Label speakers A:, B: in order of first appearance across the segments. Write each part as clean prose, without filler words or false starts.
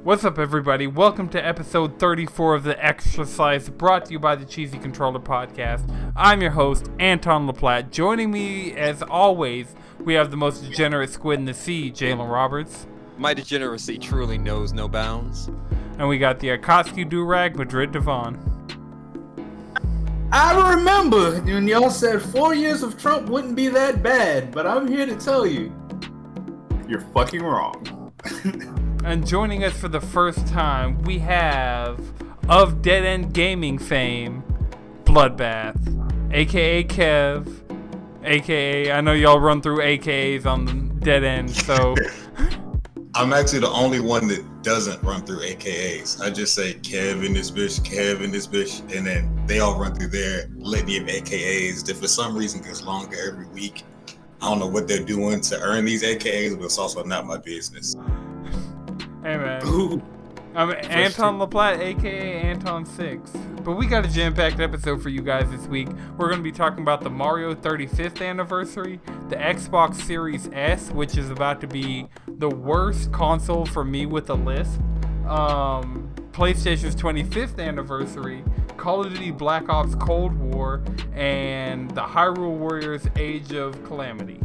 A: What's up, everybody? Welcome to episode 34 of the XtraSlice, brought to you by the Cheesy Controller Podcast. I'm your host, Anton LaPlatte. Joining me, as always, we have the most degenerate squid in the sea, Jalen Roberts.
B: My degeneracy truly knows no bounds.
A: And we got the Akatsuki Durag, Madrid Devon.
C: I remember when y'all said 4 years of Trump wouldn't be that bad, but I'm here to tell you, you're fucking wrong.
A: And joining us for the first time, we have, of Dead End Gaming fame, Bloodbath, aka Kev, aka, I know y'all run through AKAs on the Dead End, so...
D: I'm actually the only one that doesn't run through AKAs. I just say Kev in this bitch, and then they all run through their litany of AKAs that for some reason gets longer every week. I don't know what they're doing to earn these AKAs, but it's also not my business.
A: Hey man, I'm Anton LaPlatte, aka Anton6. But we got a jam-packed episode for you guys this week. We're going to be talking about the Mario 35th anniversary, the Xbox Series S, which is about to be the worst console for me with a lisp, PlayStation's 25th anniversary, Call of Duty Black Ops Cold War, and the Hyrule Warriors Age of Calamity.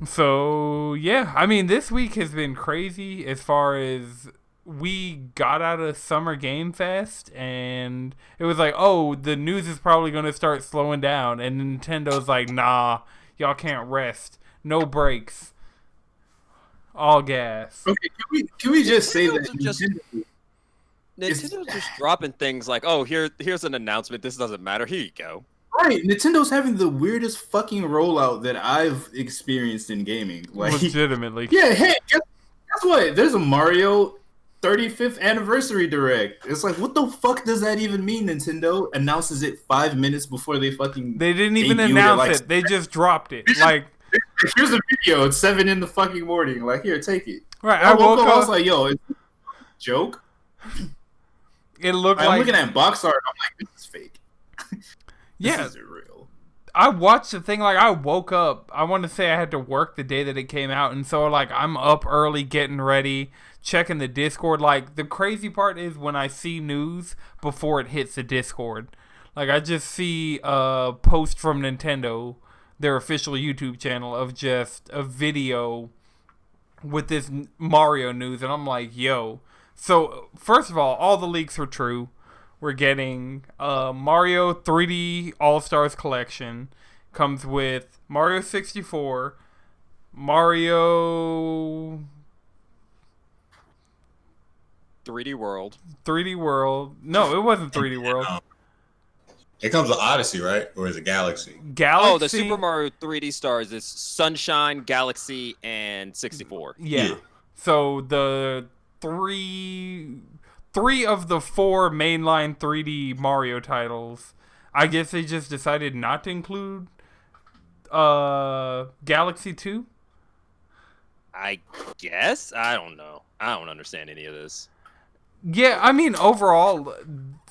A: So, yeah, I mean, this week has been crazy as far as we got out of Summer Game Fest, and it was like, oh, the news is probably going to start slowing down, and Nintendo's like, nah, y'all can't rest. No breaks. All gas.
C: Okay, can we just say that
B: Nintendo's just dropping things like, oh, here's an announcement. This doesn't matter. Here you go.
C: Right, Nintendo's having the weirdest fucking rollout that I've experienced in gaming. Like,
A: legitimately.
C: Yeah, hey, guess what? There's a Mario 35th anniversary direct. It's like, what the fuck does that even mean? Nintendo announces it 5 minutes before they fucking...
A: They didn't even announce it. They just dropped it. Like,
C: here's a video. It's 7 in the fucking morning. Like, here, take it.
A: Right,
C: I woke up. I was like, yo, is this a joke?
A: It looked
C: I'm looking at box art. I'm like, this is fake.
A: Yeah.
C: This isn't real.
A: I watched the thing, like, I woke up. I want to say I had to work the day that it came out, and so, like, I'm up early getting ready, checking the Discord. Like, the crazy part is when I see news before it hits the Discord. Like, I just see a post from Nintendo, their official YouTube channel, of just a video with this Mario news, and I'm like, yo. So, first of all the leaks were true. We're getting Mario 3D All-Stars Collection. Comes with Mario 64, Mario...
B: 3D World.
A: 3D World. No, it wasn't 3D World.
D: It comes with Odyssey, right? Or is it Galaxy?
A: Galaxy?
B: Oh, the Super Mario 3D Stars is Sunshine, Galaxy, and 64.
A: Yeah. So the three of the 4 mainline 3D Mario titles, I guess they just decided not to include Galaxy 2?
B: I guess? I don't know. I don't understand any of this.
A: Yeah, I mean, overall,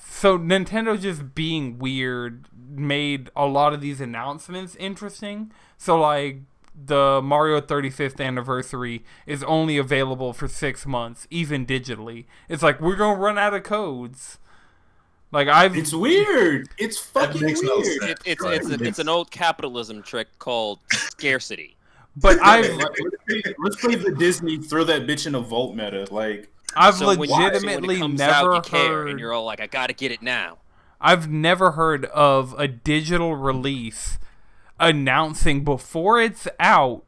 A: so Nintendo just being weird made a lot of these announcements interesting. So, like, the Mario 35th anniversary is only available for 6 months, even digitally. It's like, we're gonna run out of codes. Like, it's
C: weird. It's fucking weird.
D: No sense.
B: It's an old capitalism trick called scarcity.
A: But
C: let's play the Disney throw that bitch in a vault meta. Like,
A: I've
B: so
A: legitimately
B: when it comes
A: never
B: out, you care,
A: heard,
B: and you're all like, I gotta get it now.
A: I've never heard of a digital release announcing before it's out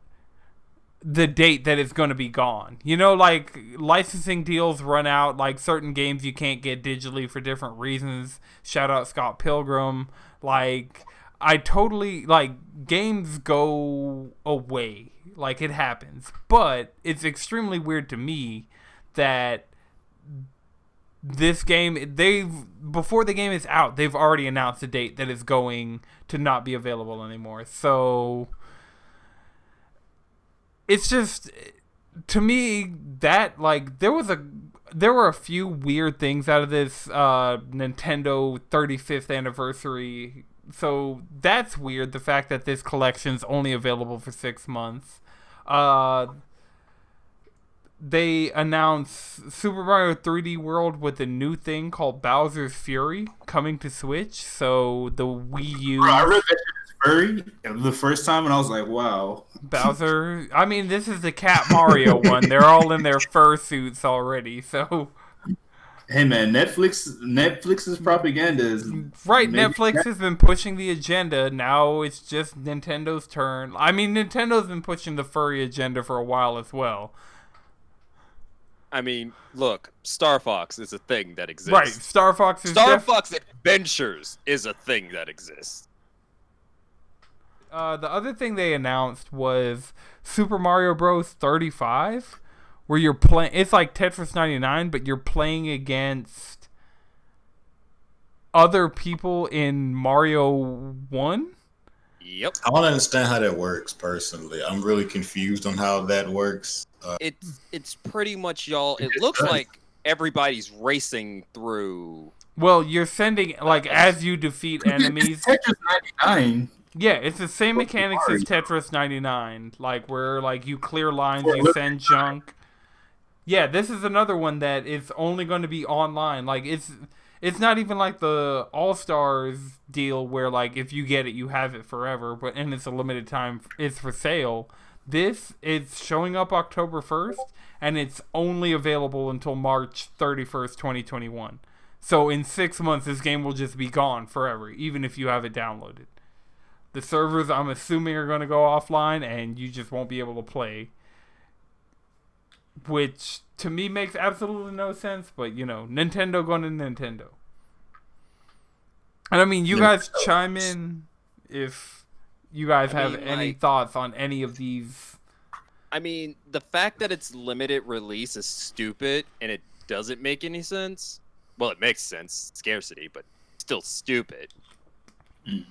A: the date that it's going to be gone. You know, like, licensing deals run out, like certain games you can't get digitally for different reasons. Shout out Scott Pilgrim. Like, I totally, like, games go away. Like, it happens. But it's extremely weird to me that this game, before the game is out, they've already announced a date that is going to not be available anymore. So it's just, to me, that, like, there were a few weird things out of this Nintendo 35th anniversary. So that's weird, the fact that this collection's only available for 6 months. they announced Super Mario 3D World with a new thing called Bowser's Fury coming to Switch. So the Wii U.
C: Bro, I read that shit is furry the first time, and I was like, wow.
A: Bowser. I mean, this is the Cat Mario one. They're all in their fursuits already. So.
C: Hey man, Netflix's propaganda is
A: right.
C: maybe
A: Netflix has been pushing the agenda. Now it's just Nintendo's turn. I mean, Nintendo's been pushing the furry agenda for a while as well.
B: I mean, look, Star Fox is a thing that exists.
A: Right, Star Fox
B: Adventures is a thing that exists.
A: The other thing they announced was Super Mario Bros. 35, where you're playing. It's like Tetris 99, but you're playing against other people in Mario 1.
B: Yep.
D: I don't understand how that works personally. I'm really confused on how that works.
B: It's pretty much y'all. It looks like everybody's racing through.
A: Well, you're sending as you defeat enemies.
C: Tetris 99.
A: Yeah, it's the same mechanics as Tetris 99, where you clear lines, you send junk. Yeah, this is another one that is only going to be online. It's not even like the All-Stars deal where if you get it, you have it forever, and it's a limited time. It's for sale. This is showing up October 1st, and it's only available until March 31st, 2021. So in 6 months, this game will just be gone forever, even if you have it downloaded. The servers, I'm assuming, are going to go offline, and you just won't be able to play. Which, to me, makes absolutely no sense, but, Nintendo going to Nintendo. And, I mean, you guys chime in if you guys have any thoughts on any of these.
B: I mean, the fact that it's limited release is stupid, and it doesn't make any sense. Well, it makes sense, scarcity, but still stupid.
D: And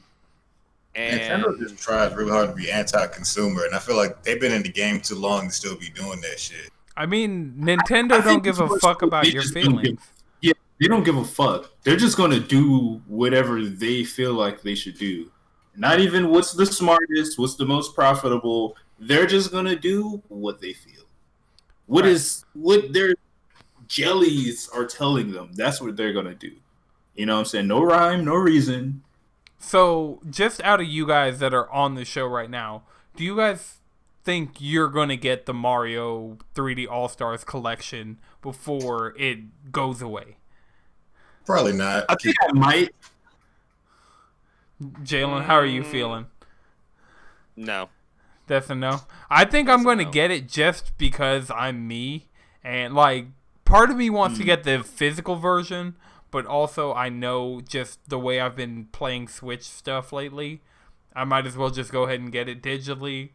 D: Nintendo just tries really hard to be anti-consumer, and I feel like they've been in the game too long to still be doing that shit.
A: I mean, Nintendo don't give a fuck about your feelings.
C: They don't give a fuck. They're just going to do whatever they feel like they should do. Not even what's the smartest, what's the most profitable. They're just going to do what they feel. What their jellies are telling them. That's what they're going to do. You know what I'm saying? No rhyme, no reason.
A: So, just out of you guys that are on the show right now, do you guys think you're going to get the Mario 3D All-Stars collection before it goes away?
D: Probably not.
C: I think I might.
A: Jalen, how are you feeling?
B: No.
A: That's a no. I think I'm going to get it just because I'm me. And, part of me wants to get the physical version, but also I know just the way I've been playing Switch stuff lately, I might as well just go ahead and get it digitally,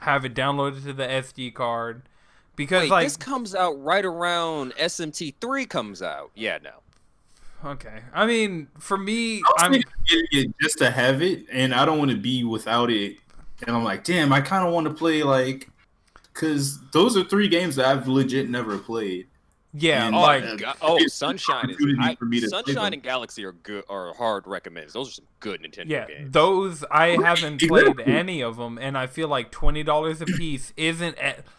A: have it downloaded to the SD card. Because,
B: this comes out right around SMT3 comes out. Yeah, no.
A: Okay. I mean, for me,
C: I'm getting it just to have it, and I don't want to be without it. And I'm like, damn, I kind of want to play, because those are 3 games that I've legit never played.
A: Yeah,
C: and
B: Sunshine Sunshine and Galaxy are good, are hard recommends. Those are some good Nintendo games.
A: Those I haven't played any of them, and I feel like $20 a piece isn't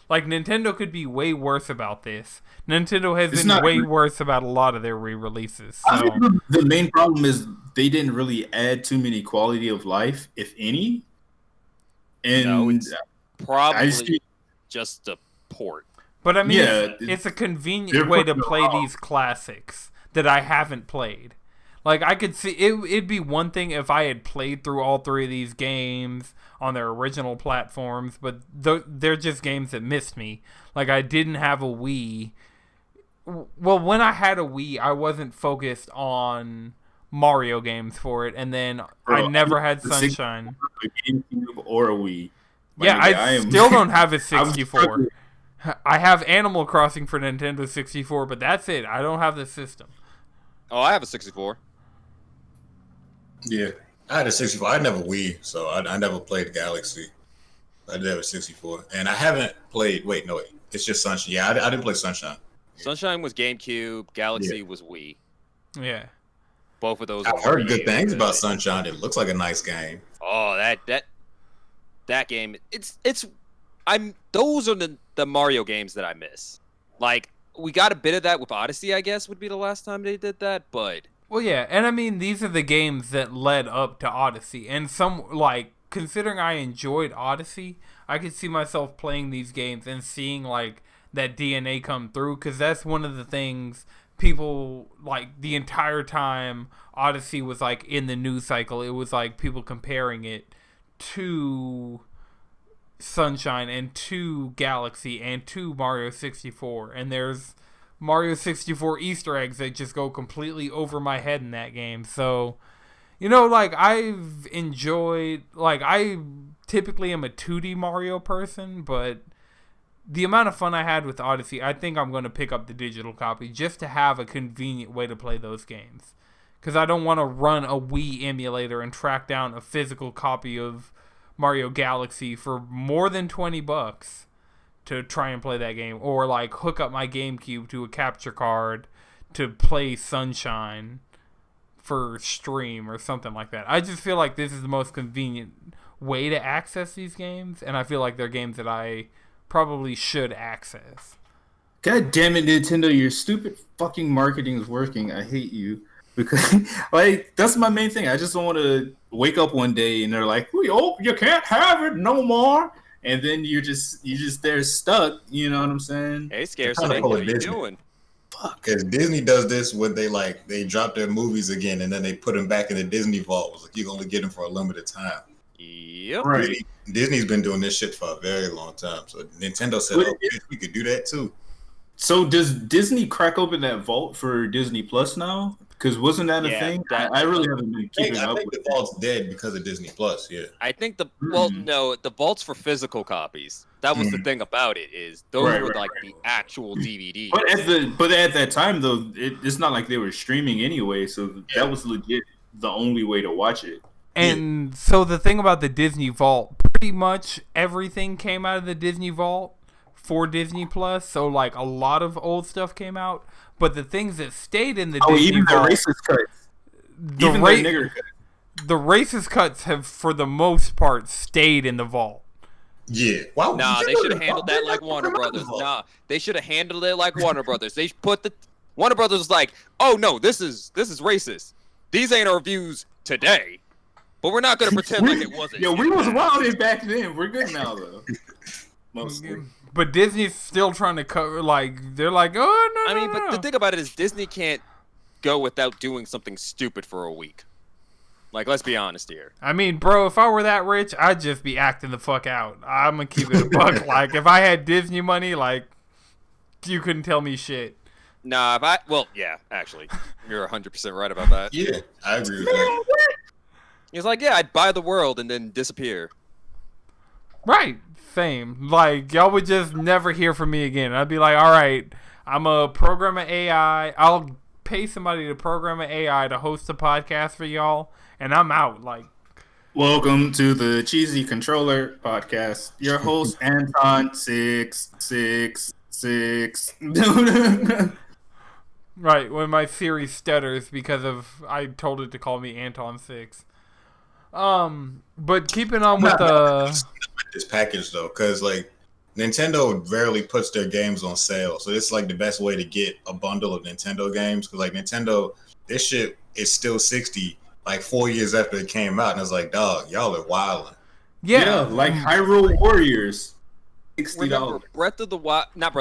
A: Nintendo could be way worse about this. Nintendo has been way worse about a lot of their re-releases. So.
C: I think the main problem is they didn't really add too many quality of life, if any. And
B: no, it's probably just a port.
A: But I mean, it's a convenient way to play these classics that I haven't played. I could see it'd be one thing if I had played through all 3 of these games on their original platforms, but they're just games that missed me. I didn't have a Wii. Well, when I had a Wii, I wasn't focused on Mario games for it, and then I never had Sunshine.
C: A GameCube or a Wii.
A: I still don't have a 64. I have Animal Crossing for Nintendo 64, but that's it. I don't have the system.
B: Oh, I have a 64.
D: Yeah, I had a 64. I never Wii, so I never played Galaxy. I did have a 64, and I haven't played. Wait, it's just Sunshine. Yeah, I didn't play Sunshine.
B: Sunshine was GameCube. Galaxy was Wii.
A: Yeah,
B: both of those.
D: I've heard good things about Sunshine. It looks like a nice game.
B: Oh, that game. It's those are the Mario games that I miss. Like, we got a bit of that with Odyssey, I guess, would be the last time they did that, but...
A: Well, yeah, and I mean, these are the games that led up to Odyssey, and considering I enjoyed Odyssey, I could see myself playing these games and seeing, like, that DNA come through, because that's one of the things people, like, the entire time Odyssey was, like, in the news cycle, it was, like, people comparing it to Sunshine and to Galaxy and to Mario 64, and there's Mario 64 Easter eggs that just go completely over my head in that game. So, like, I've enjoyed, like, I typically am a 2D Mario person, but the amount of fun I had with Odyssey, I think I'm going to pick up the digital copy just to have a convenient way to play those games. Because I don't want to run a Wii emulator and track down a physical copy of Mario Galaxy for more than $20 to try and play that game, or like hook up my GameCube to a capture card to play Sunshine for stream or something like that. I just feel like this is the most convenient way to access these games, and I feel like they're games that I probably should access.
C: God damn it, Nintendo, your stupid fucking marketing is working. I hate you. Because, like, that's my main thing. I just don't want to wake up one day and they're like, "Oh, you can't have it no more." And then you're just there stuck. You know what I'm saying?
B: Hey, Scarcity, what are you doing?
C: Fuck.
D: Because Disney does this when they drop their movies again and then they put them back in the Disney vault. It's like you only get them for a limited time.
B: Yep.
C: Right.
D: Disney's been doing this shit for a very long time. So Nintendo said, "Oh, bitch, we could do that too."
C: So does Disney crack open that vault for Disney Plus now? Because wasn't that a thing? I really haven't been keeping up
D: think
C: with
D: the vault's dead because of Disney Plus. Yeah.
B: I think no, the vault's for physical copies. That was the thing about it, is those were like the actual DVDs.
C: But at that time though, it's not like they were streaming anyway, so that was legit the only way to watch it.
A: And so the thing about the Disney Vault, pretty much everything came out of the Disney Vault for Disney Plus. So like a lot of old stuff came out, but the things that stayed in the Disney
C: even
A: Vault,
C: the racist cuts,
A: the
C: nigger cuts.
A: The racist cuts have, for the most part, stayed in the vault.
D: Yeah. Wow.
B: Nah, they should have handled that like Warner Brothers. Nah, they should have handled it like Warner Brothers. They put Warner Brothers was like, "Oh no, this is racist. These ain't our views today, but we're not gonna pretend like it wasn't."
C: Yeah, we was wilding back then. We're good now though. Mostly.
A: But Disney's still trying to cover, like, they're like, "Oh no."
B: I mean, but the thing about it is Disney can't go without doing something stupid for a week. Like, let's be honest here.
A: I mean, bro, if I were that rich, I'd just be acting the fuck out. I'm gonna keep it a buck. Like, if I had Disney money, like, you couldn't tell me shit.
B: Nah, yeah, actually, you're 100% right about that.
D: Yeah, I agree with that.
B: He's like, yeah, I'd buy the world and then disappear.
A: Right, same. Like, y'all would just never hear from me again. I'd be like, all right, I'm a program of AI. I'll pay somebody to program an AI to host a podcast for y'all, and I'm out. Like,
C: welcome to the Cheesy Controller Podcast. Your host Anton 666.
A: Right, when my Siri stutters because I told it to call me Anton 6. But keeping on with
D: this package though, because like Nintendo rarely puts their games on sale, so it's like the best way to get a bundle of Nintendo games. Because like Nintendo, this shit is still $60, like 4 years after it came out, and it's like, dog, y'all are wilding.
C: Yeah, like Hyrule Warriors, $60.
B: Remember, not Breath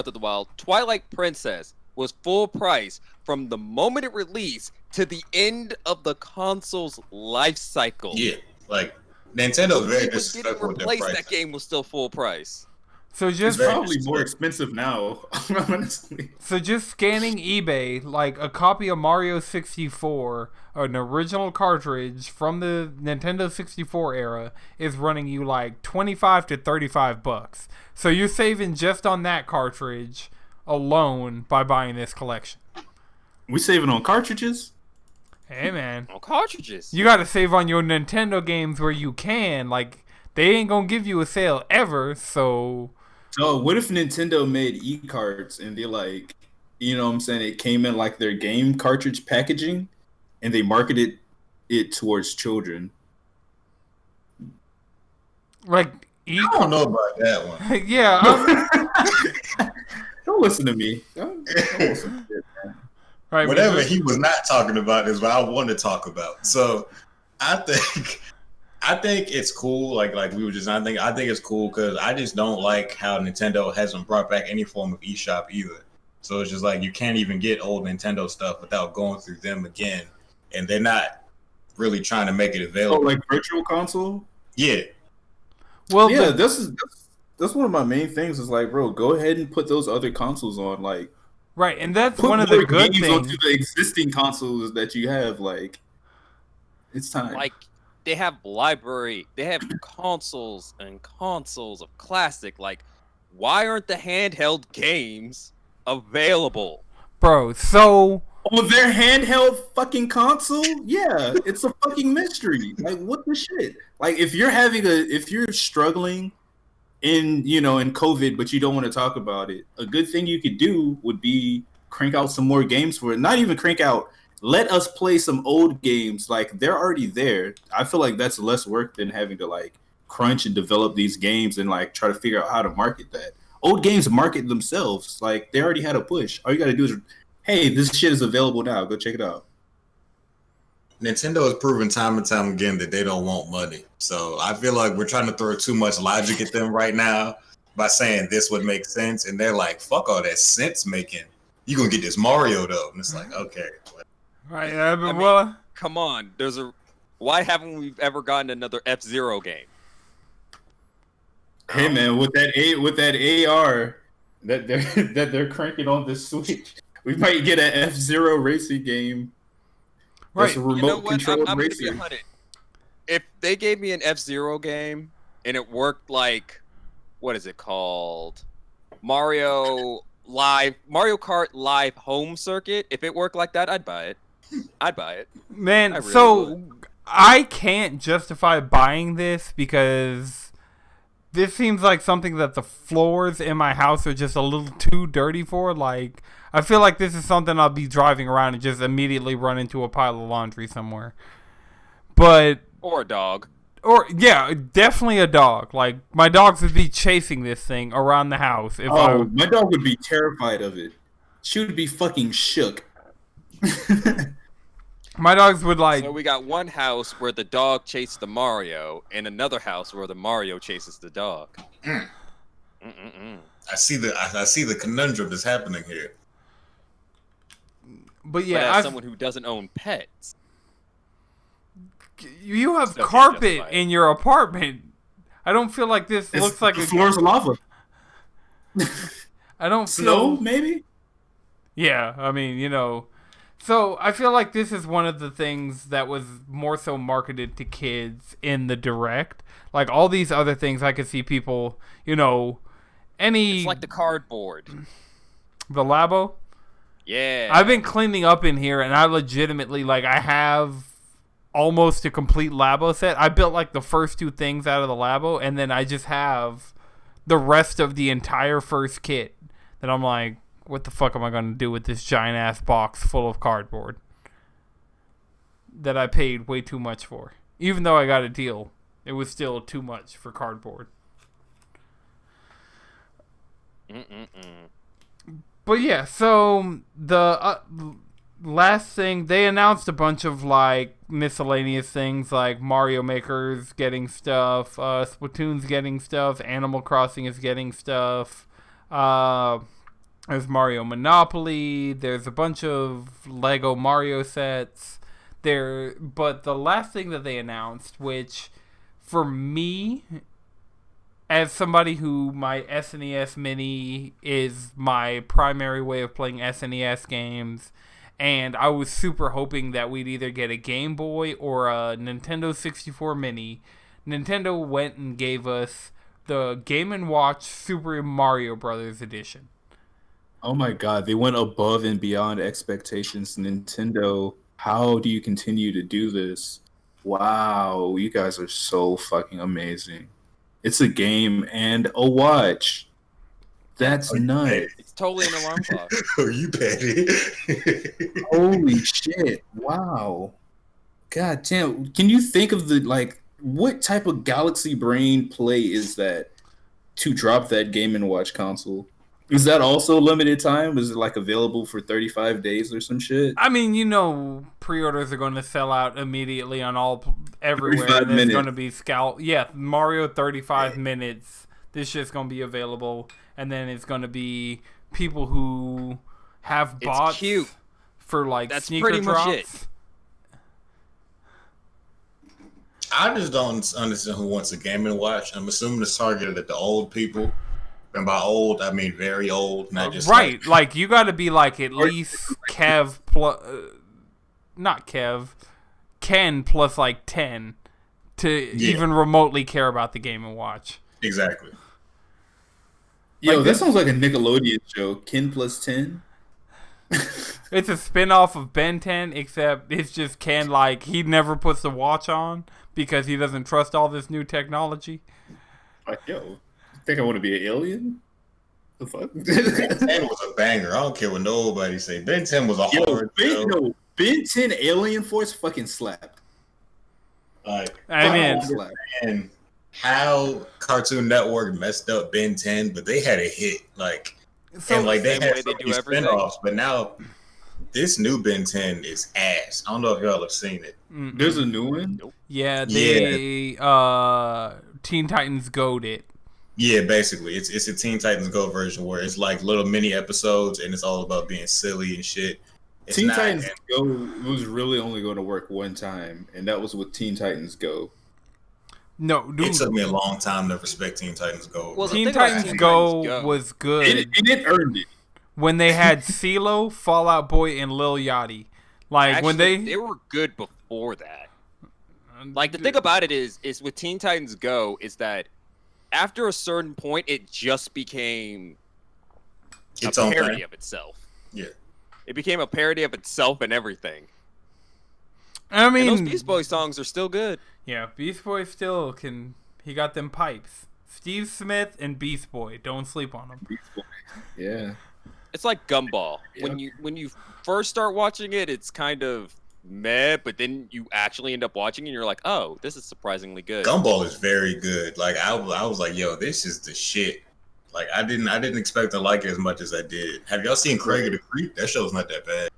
B: of the Wild, Twilight Princess was full price from the moment it released to the end of the console's life cycle.
D: Yeah, like Nintendo very disrespectful with their price.
B: That game was still full price.
A: So just
C: it's probably more expensive now, honestly.
A: So just scanning eBay, like a copy of Mario 64, an original cartridge from the Nintendo 64 era, is running you like $25 to $35. So you're saving just on that cartridge alone by buying this collection.
C: We saving on cartridges?
A: Hey man,
B: on cartridges.
A: You gotta save on your Nintendo games where you can. Like, they ain't gonna give you a sale ever, so...
C: So what if Nintendo made e-cards and they like, you know what I'm saying, it came in like their game cartridge packaging and they marketed it towards children?
A: Like,
D: I don't know about that one.
A: Yeah.
C: Don't listen to me. Don't listen to it, man.
A: Right.
D: Whatever he was not talking about is what I want to talk about. So I think it's cool. Like we were just. I think it's cool because I just don't like how Nintendo hasn't brought back any form of eShop either. So it's just like you can't even get old Nintendo stuff without going through them again, and they're not really trying to make it
C: Oh,
D: available.
C: like Virtual Console?
D: Yeah,
A: Well,
C: Yeah, that's one of my main things. Is like, bro, go ahead and put those other consoles on. Like,
A: right, and that's
C: put
A: one of
C: more
A: the good
C: games
A: things.
C: onto the existing consoles that you have. Like, it's time.
B: Like, they have library, they have consoles and consoles of classic. Like, why aren't the handheld games available?
A: Bro, so
C: Oh, their handheld fucking console? Yeah, it's a fucking mystery. Like, what the shit? Like, if you're struggling in COVID, but you don't want to talk about it, a good thing you could do would be crank out some more games for it. Not even crank out. Let us play some old games. Like, they're already there. I feel like that's less work than having to like crunch and develop these games and like try to figure out how to market that. Old games market themselves. Like, they already had a push. All you got to do is, hey, this shit is available now. Go check it out.
D: Nintendo has proven time and time again that they don't want money. So I feel like we're trying to throw too much logic at them right now by saying this would make sense, and they're like, "Fuck all that sense making. You gonna get this Mario though?" And it's like, okay.
A: right,
B: I mean,
A: well,
B: Come on, why haven't we ever gotten another F-Zero game?
C: Hey man, with that AR that they're cranking on the Switch, we might get an F-Zero racing game. That's
A: right.
C: a remote controlled
B: I'm gonna be
C: racer.
B: 100. If they gave me an F-Zero game and it worked like, what is it called? Mario Kart Live Home Circuit. If it worked like that, I'd buy it.
A: Man,
B: I really
A: so
B: would.
A: I can't justify buying this because this seems like something that the floors in my house are just a little too dirty for. Like, I feel like this is something I'll be driving around and just immediately run into a pile of laundry somewhere. But
B: Or a dog.
A: or yeah, definitely a dog. Like, my dogs would be chasing this thing around the house if
C: Oh, my dog would be terrified of it. She would be fucking shook.
A: my dogs would like.
B: So we got one house where the dog chased the Mario, and another house where the Mario chases the dog.
D: I see the conundrum that's happening here.
A: But
B: But
A: yeah,
B: as someone who doesn't own pets,
A: you have
B: Still can't
A: carpet
B: justify it.
A: in your apartment. I don't feel like this looks like
C: the floor's lava.
A: I don't
C: Snow,
A: feel.
C: maybe?
A: Yeah, I mean, So I feel like this is one of the things that was more so marketed to kids in the direct. Like all these other things, I could see people, any
B: it's like the cardboard.
A: the Labo.
B: Yeah.
A: I've been cleaning up in here, and I legitimately I have almost a complete Labo set. I built like the first two things out of the Labo, and then I just have the rest of the entire first kit. That I'm like, what the fuck am I going to do with this giant ass box full of cardboard that I paid way too much for? Even though I got a deal, it was still too much for cardboard. But yeah, so the last thing, they announced a bunch of miscellaneous things like Mario Maker's getting stuff, Splatoon's getting stuff, Animal Crossing is getting stuff. There's Mario Monopoly. There's a bunch of Lego Mario sets. But the last thing that they announced, which for me, as somebody who my SNES Mini is my primary way of playing SNES games, and I was super hoping that we'd either get a Game Boy or a Nintendo 64 Mini, Nintendo went and gave us the Game & Watch Super Mario Brothers Edition.
C: Oh my god, they went above and beyond expectations. Nintendo, how do you continue to do this? Wow, you guys are so fucking amazing. It's a game and a watch. That's nuts.
B: It's totally an alarm clock.
D: Are you petty?
C: Holy shit. Wow. God damn. Can you think of what type of galaxy brain play is that to drop that Game and Watch console? Is that also limited time? Is it like available for 35 days or some shit?
A: I mean, pre-orders are going to sell out immediately on everywhere.
C: 35
A: There's
C: minutes.
A: going to be Mario 35 minutes. This shit's going to be available, and then it's going to be people who have bots
B: cute.
A: for like
B: That's
A: sneaker
B: pretty much
A: drops.
B: it.
D: I just don't understand who wants a Game and Watch. I'm assuming it's targeted at the old people. And by old, I mean very old, not just
A: Right, like you got to be like at least Kev plus, not Kev, Ken plus like 10 to even remotely care about the Game and Watch.
D: Exactly.
C: Yo,
A: Like
C: that sounds like a Nickelodeon show. Ken plus 10.
A: It's a spin-off of Ben 10, except it's just Ken, like, he never puts the watch on because he doesn't trust all this new technology.
C: Like, yo, think I want to be an alien? The fuck?
D: Ben 10 was a banger. I don't care what nobody say. Ben 10 was a hard show.
C: Ben 10 Alien Force fucking slapped.
D: Like,
A: I mean,
D: and how Cartoon Network messed up Ben 10, but they had a hit. Like,
A: so,
D: and like they
B: same
D: had
B: way
D: so
B: they do
D: many
B: everything.
D: spinoffs, but now this new Ben 10 is ass. I don't know if y'all have seen it.
C: There's a new one?
A: yeah, they Teen Titans Go'd it.
D: Yeah, basically, it's a Teen Titans Go version where it's like little mini episodes and it's all about being silly and shit. It's
C: Teen
D: not-
C: Titans Go was really only going to work one time, and that was with Teen Titans Go.
A: No, dude,
D: It took me a long time to respect Teen Titans Go.
B: Well, the
A: Teen
B: thing about
A: Titans
B: Teen
A: Go
B: Titans Go-
A: was good
C: And it earned it.
A: when they had CeeLo, Fall Out Boy, and Lil Yachty. Like,
B: Actually,
A: when
B: they were good before that. Like, the thing about it is with Teen Titans Go is that after a certain point, it just became
D: Its
B: a
D: own
B: parody
D: thing.
B: of itself.
D: Yeah.
B: It became a parody of itself and everything.
A: I
B: And
A: mean,
B: those Beast Boys songs are still good.
A: yeah, Beast Boy still can. He got them pipes. Steve Smith and Beast Boy. Don't sleep on them.
C: Yeah.
B: It's like Gumball. When you first start watching it, it's kind of meh, but then you actually end up watching it and you're like, oh, this is surprisingly good.
D: Gumball is very good. Like I was like, yo, this is the shit. Like I didn't expect to like it as much as I did. Have y'all seen Craig of the Creek? That show's not that bad.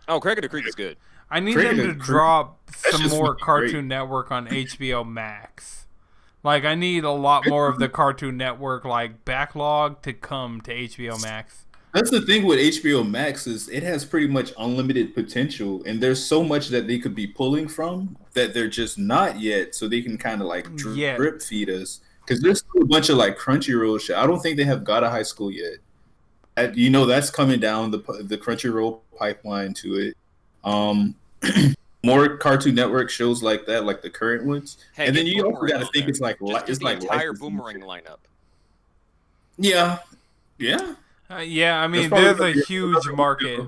B: Oh, Craig of the Creek is good.
A: I need
C: Cricket
A: them to
C: and Creek.
A: drop
C: That's
A: some
C: just
A: more
C: fucking
A: Cartoon
C: great.
A: Network on HBO Max. Like, I need a lot more of the Cartoon Network, like, backlog to come to HBO Max.
C: That's the thing with HBO Max is it has pretty much unlimited potential, and there's so much that they could be pulling from that they're just not yet, so they can kind of like
A: Yeah.
C: drip feed us. Because there's still a bunch of like Crunchyroll shit. I don't think they have Got a High School yet. That's coming down the Crunchyroll pipeline to it. More Cartoon Network shows like that, like the current ones,
B: Hey,
C: and then
B: get
C: you also
B: Boomerang
C: got to
B: on
C: think
B: there.
C: it's like
B: Just
C: it's
B: the
C: like
B: entire
C: licensing
B: Boomerang
C: shit.
B: lineup.
C: Yeah.
A: Yeah, I mean,
C: That's
A: there's
C: probably
A: a huge market.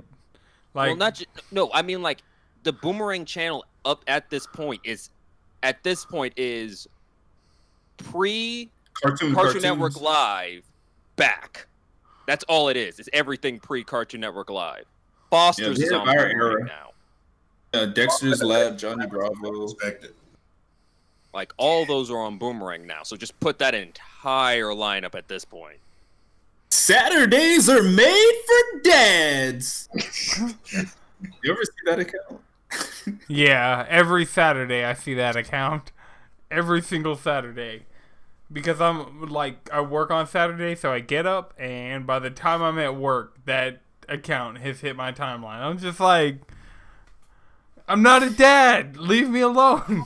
A: Like,
B: Well, no, I mean like the Boomerang channel up at this point is pre
C: Cartoon
B: Network Live back. That's all it is. It's everything pre Cartoon Network Live. Foster's
C: Yeah,
B: is
C: they
B: on
C: have our
B: Boomerang
C: era.
B: now.
C: Dexter's Lab, Johnny Bravo.
D: Respect it.
B: Like all those are on Boomerang now. So just put that entire lineup at this point.
C: Saturdays are made for dads. You ever see that account?
A: yeah, every Saturday I see that account. Every single Saturday. Because I'm, like, I work on Saturday, so I get up, and by the time I'm at work, that account has hit my timeline. I'm just like, I'm not a dad. Leave me alone.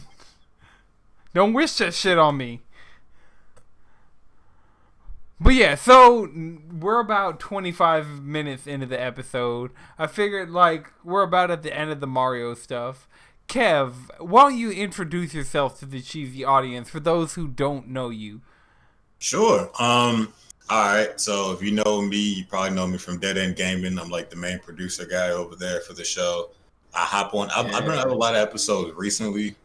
A: Don't wish that shit on me. But yeah, so we're about 25 minutes into the episode. I figured, like, we're about at the end of the Mario stuff. Kev, why don't you introduce yourself to the cheesy audience for those who don't know you?
D: Sure. All right. So if you know me, you probably know me from Dead End Gaming. I'm like the main producer guy over there for the show. I hop on. I've been on a lot of episodes recently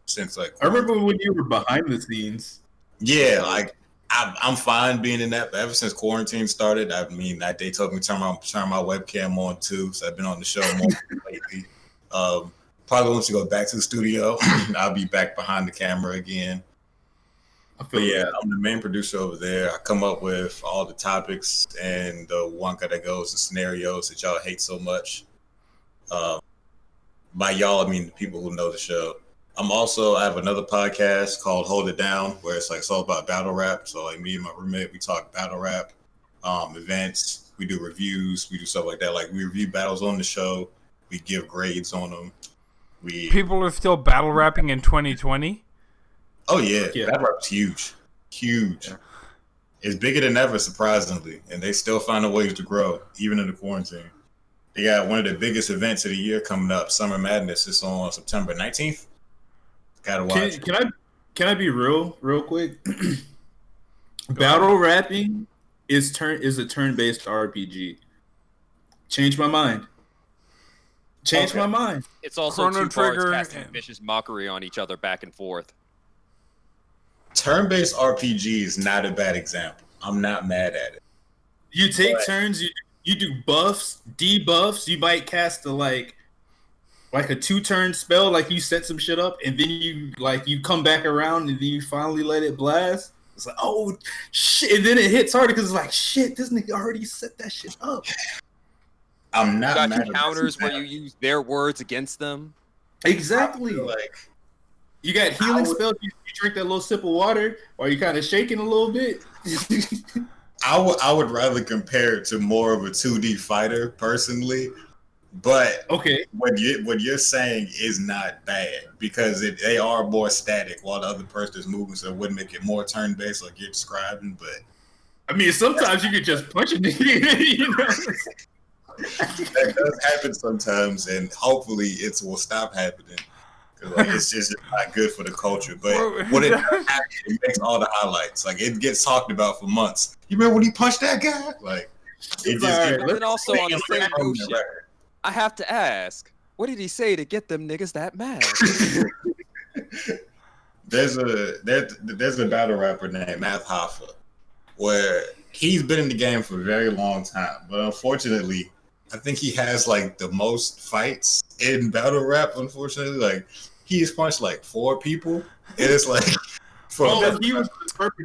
D: since like.
C: I remember when you were behind the scenes.
D: Yeah, like I'm fine being in that. But ever since quarantine started, I mean, they told me to turn my webcam on too. So I've been on the show more lately. Probably once you go back to the studio, I'll be back behind the camera again. But yeah, I'm the main producer over there. I come up with all the topics and the wonka that goes and scenarios that y'all hate so much. By y'all, I mean the people who know the show. I have another podcast called Hold It Down, where it's all about battle rap. So like me and my roommate, we talk battle rap, events. We do reviews. We do stuff like that. Like we review battles on the show. We give grades on them.
A: People are still battle rapping in 2020.
D: Oh yeah. Battle rap's huge. Yeah. It's bigger than ever, surprisingly, and they still finding ways to grow, even in the quarantine. They got one of the biggest events of the year coming up, Summer Madness. It's on September 19th. Gotta watch.
C: Can I be real quick? Battle rapping is a turn-based RPG. Change my mind. My mind.
B: It's also
A: Chrono
B: two bards
A: Trigger
B: casting vicious mockery on each other back and forth.
D: Turn-based RPG is not a bad example. I'm not mad at it.
C: You take turns. You do buffs, debuffs. You might cast like a 2-turn spell, like you set some shit up, and then you come back around, and then you finally let it blast. It's like, oh shit, and then it hits harder because it's like, shit, this nigga already set that shit up.
D: I'm not
B: you got
D: mad
B: your counters where you use their words against them.
C: Exactly. You got healing spells. You drink that little sip of water, or you kind of shaking a little bit.
D: I would rather compare it to more of a 2D fighter, personally. But
C: okay,
D: what you're saying is not bad because they are more static while the other person is moving, so it wouldn't make it more turn-based like you're describing. But
C: I mean, sometimes you could just punch a nigga. You know?
D: That does happen sometimes, and hopefully it will stop happening. It's just not good for the culture. But when it does happen, it makes all the highlights. Like it gets talked about for months. You remember when he punched that guy? Like it just.
B: And also on the same notion, I have to ask, what did he say to get them niggas that mad?
D: There's a battle rapper named Math Hoffa, where he's been in the game for a very long time, but unfortunately, I think he has like the most fights in battle rap. Unfortunately, like he's punched like 4 people, and it's like.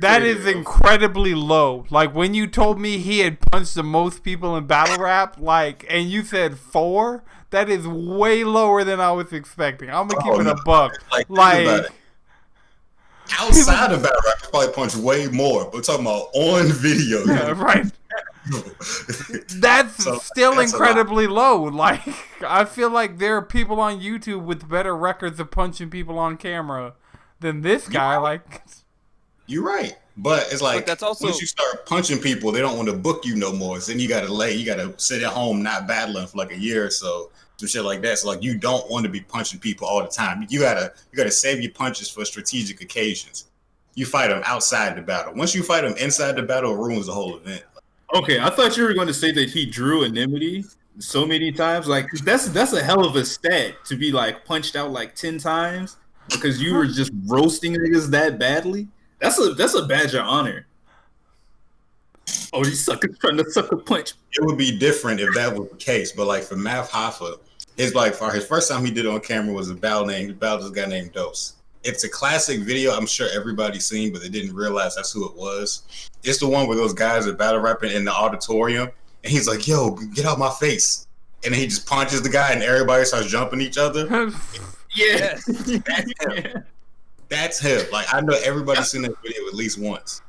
A: That is incredibly low. Like when you told me he had punched the most people in battle rap, and you said 4, that is way lower than I was expecting. I'm gonna keep it a buck. Like
D: outside of battle rap, he probably punched way more. But we're talking about on video.
A: Yeah, right. That's still incredibly low. Like I feel like there are people on YouTube with better records of punching people on camera than this guy.
D: You're right, but it's like that's also, once you start punching people, they don't want to book you no more. So then you gotta sit at home not battling for like a year or so, some shit like that. So like you don't want to be punching people all the time. You gotta save your punches for strategic occasions. You fight them outside the battle. Once you fight them inside the battle, it ruins the whole event.
C: Okay, I thought you were going to say that he drew Anemone so many times. Like that's a hell of a stat to be like punched out like 10 times because you were just roasting niggas that badly. That's a badge of honor. Oh, these suckers trying to suck a punch.
D: It would be different if that was the case, but like for Math Hoffa, his first time he did it on camera was a battle this guy named Dose. It's a classic video I'm sure everybody's seen, but they didn't realize that's who it was. It's the one where those guys are battle rapping in the auditorium, and he's like, yo, get out my face. And then he just punches the guy, and everybody starts jumping each other.
C: Yeah.
D: That's him. That's him. Like, I know everybody's seen that video at least once.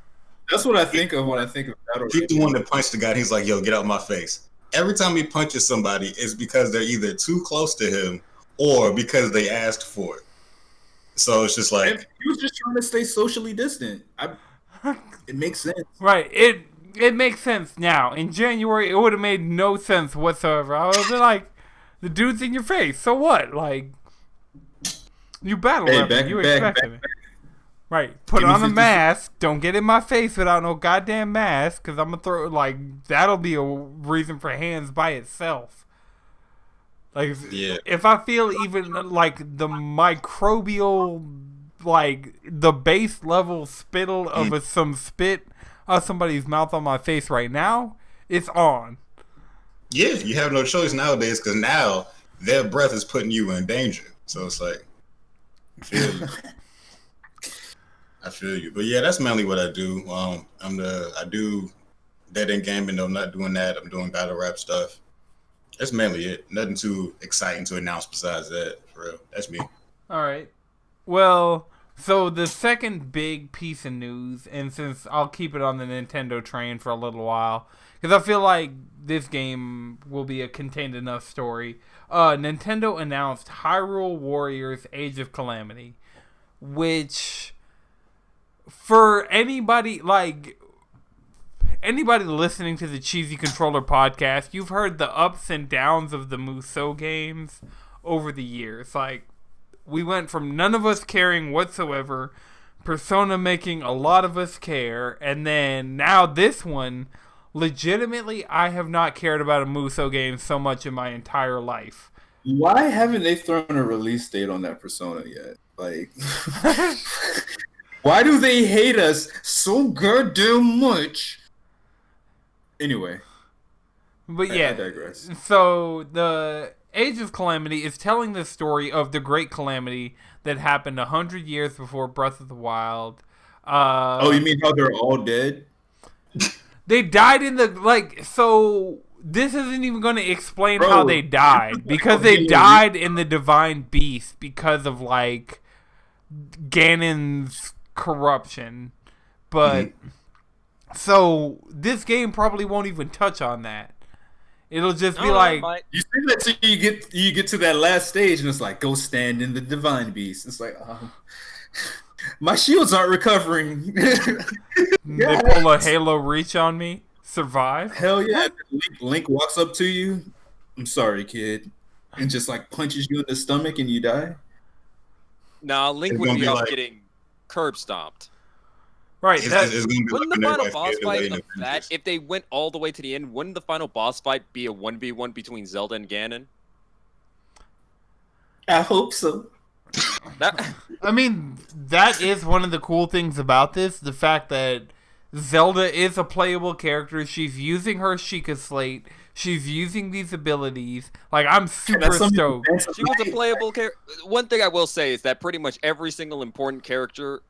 C: That's what I think of when I think of battle rapping.
D: He's the one that punched the guy, and he's like, yo, get out my face. Every time he punches somebody, it's because they're either too close to him or because they asked for it. So it's just like
C: he was just trying to stay socially distant. It makes sense,
A: right? It makes sense now. In January, it would have made no sense whatsoever. I would have been like, the dude's in your face. So what? Like, you battle rapping. You expected it, right? Put on a mask. Don't get in my face without no goddamn mask, because I'm gonna throw that'll be a reason for hands by itself. Like, if I feel even like the microbial, like the base level spittle of some spit out somebody's mouth on my face right now, it's on. Yeah,
D: you have no choice nowadays because now their breath is putting you in danger. So it's like, I feel you. I feel you. But yeah, that's mainly what I do. I do dead end gaming though. I'm not doing that. I'm doing battle rap stuff. That's mainly it. Nothing too exciting to announce besides that. For real, that's me.
A: All right. Well, so the second big piece of news, and since I'll keep it on the Nintendo train for a little while, because I feel like this game will be a contained enough story. Nintendo announced Hyrule Warriors: Age of Calamity, which, for anybody listening to the Cheesy Controller podcast, you've heard the ups and downs of the Musou games over the years. Like, we went from none of us caring whatsoever, Persona making a lot of us care, and then now this one, legitimately, I have not cared about a Musou game so much in my entire life.
C: Why haven't they thrown a release date on that Persona yet? Like, why do they hate us so goddamn much? Anyway.
A: But yeah,
C: I digress.
A: So the Age of Calamity is telling the story of the Great Calamity that happened 100 years before Breath of the Wild.
C: Oh, you mean how they're all dead?
A: They died in the, so this isn't even going to explain how they died, because they died in the Divine Beast because of, Ganon's corruption. But, so, this game probably won't even touch on that. It'll just be
C: you say that till you get to that last stage, and it's like, go stand in the Divine Beast. It's like, my shields aren't recovering.
A: They pull a Halo Reach on me. Survive?
C: Hell yeah. Link walks up to you. I'm sorry, kid. And just punches you in the stomach and you die.
B: Nah, Link would be off getting curb stomped.
A: Right.
B: Wouldn't the final boss fight of that, if they went all the way to the end, wouldn't the final boss fight be a 1v1 between Zelda and Ganon?
C: I hope so.
A: I mean, that is one of the cool things about this. The fact that Zelda is a playable character. She's using her Sheikah Slate. She's using these abilities. I'm super stoked.
B: She was a playable character. One thing I will say is that pretty much every single important character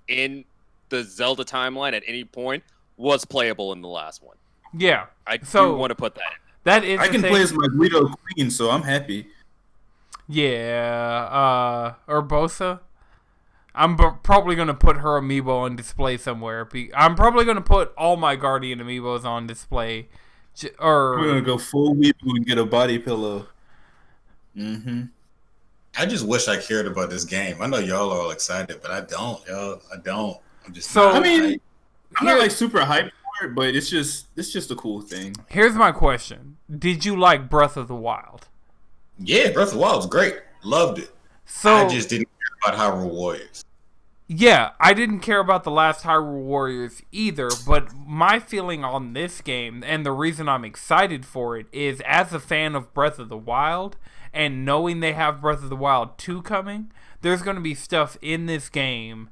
B: in the Zelda timeline at any point was playable in the last one.
A: Yeah.
B: I do want to put that in.
A: That is
C: I can play as my Guido Queen, so I'm happy.
A: Yeah. Urbosa. I'm probably going to put her amiibo on display somewhere. I'm probably going to put all my Guardian amiibos on display.
C: We're going to go full weeaboo and get a body pillow. Mm-hmm.
D: I just wish I cared about this game. I know y'all are all excited, but I don't, y'all. I don't. I'm just
C: I'm not super hyped for it, but it's just a cool thing.
A: Here's my question. Did you like Breath of the Wild?
D: Yeah, Breath of the Wild was great. Loved it.
A: So
D: I just didn't care about Hyrule Warriors.
A: Yeah, I didn't care about the last Hyrule Warriors either, but my feeling on this game, and the reason I'm excited for it, is as a fan of Breath of the Wild, and knowing they have Breath of the Wild 2 coming, there's going to be stuff in this game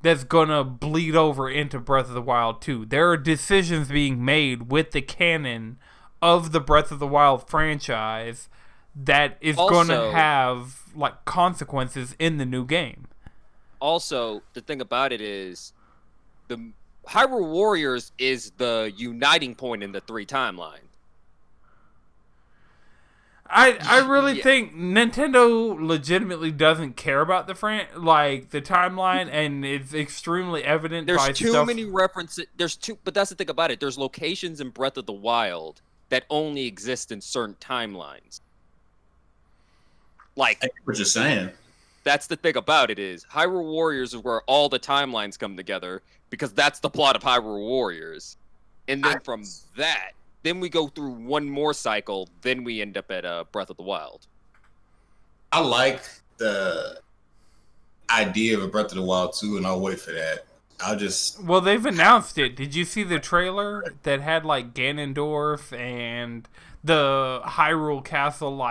A: that's going to bleed over into Breath of the Wild 2. There are decisions being made with the canon of the Breath of the Wild franchise that is going to have consequences in the new game.
B: Also, the thing about it is, the Hyrule Warriors is the uniting point in the 3 timelines.
A: I really think Nintendo legitimately doesn't care about the the timeline, and it's extremely evident.
B: There's too many references. But that's the thing about it. There's locations in Breath of the Wild that only exist in certain timelines.
D: I get what you're saying.
B: That's the thing about it is Hyrule Warriors is where all the timelines come together, because that's the plot of Hyrule Warriors. And then from that, then we go through one more cycle, then we end up at Breath of the Wild.
D: I like the idea of a Breath of the Wild 2, and I'll wait for that.
A: Well, they've announced it. Did you see the trailer that had Ganondorf and the Hyrule Castle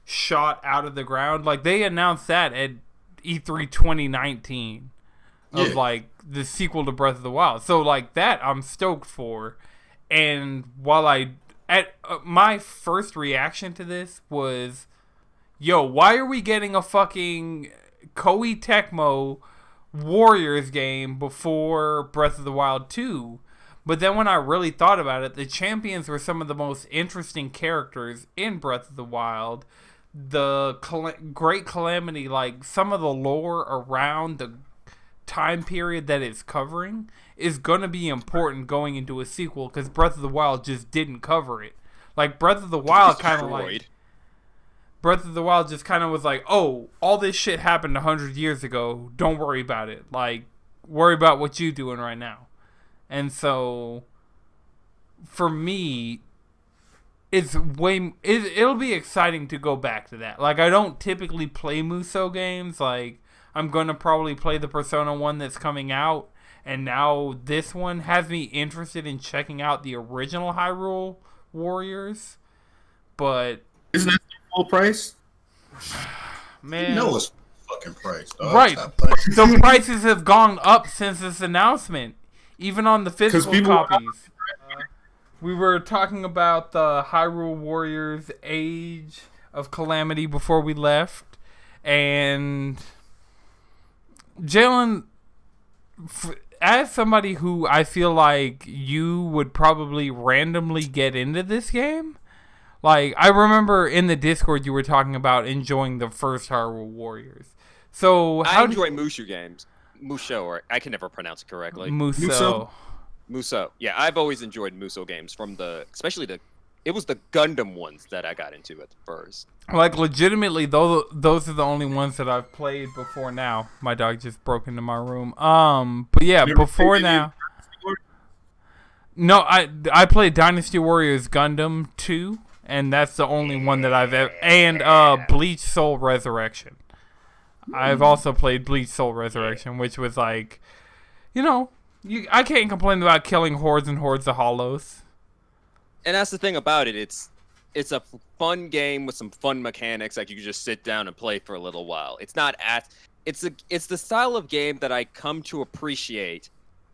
A: shot out of the ground? They announced that at E3 2019 of the sequel to Breath of the Wild. So that I'm stoked for. And while my first reaction to this was, yo, why are we getting a fucking Koei Tecmo Warriors game before Breath of the Wild 2? But then when I really thought about it, the champions were some of the most interesting characters in Breath of the Wild. The Great Calamity, like some of the lore around the time period that it's covering is going to be important going into a sequel because Breath of the Wild just didn't cover it. Like Breath of the Wild kind of like... Breath of the Wild just kind of was like, oh, all this shit happened 100 years ago. Don't worry about it. Like, worry about what you're doing right now. And so, for me, it'll be exciting to go back to that. Like, I don't typically play Musou games. Like, I'm going to probably play the Persona 1 that's coming out. And now this one has me interested in checking out the original Hyrule Warriors. But...
C: Isn't that full price?
A: Man.
D: You know it's fucking price, dog.
A: Right. The prices have gone up since this announcement. Even on the physical copies. We were talking about the Hyrule Warriors Age of Calamity before we left. And Jalen, as somebody who I feel like you would probably randomly get into this game, like, I remember in the Discord you were talking about enjoying the first Hyrule Warriors. So
B: I enjoy Musou games. Musou, or I can never pronounce it correctly.
A: Musou. Yeah, I've always enjoyed Musou games from especially it was the Gundam ones that I got into at first. Like, legitimately, those are the only ones that I've played before now. My dog just broke into my room. But yeah, before now. No, I played Dynasty Warriors Gundam 2, and that's the only one that I've ever... And Bleach Soul Resurrection. I've also played Bleach Soul Resurrection, which was like... You know, I can't complain about killing hordes and hordes of hollows.
B: And that's the thing about it. It's a fun game with some fun mechanics. Like, you can just sit down and play for a little while. It's not it's the style of game that I come to appreciate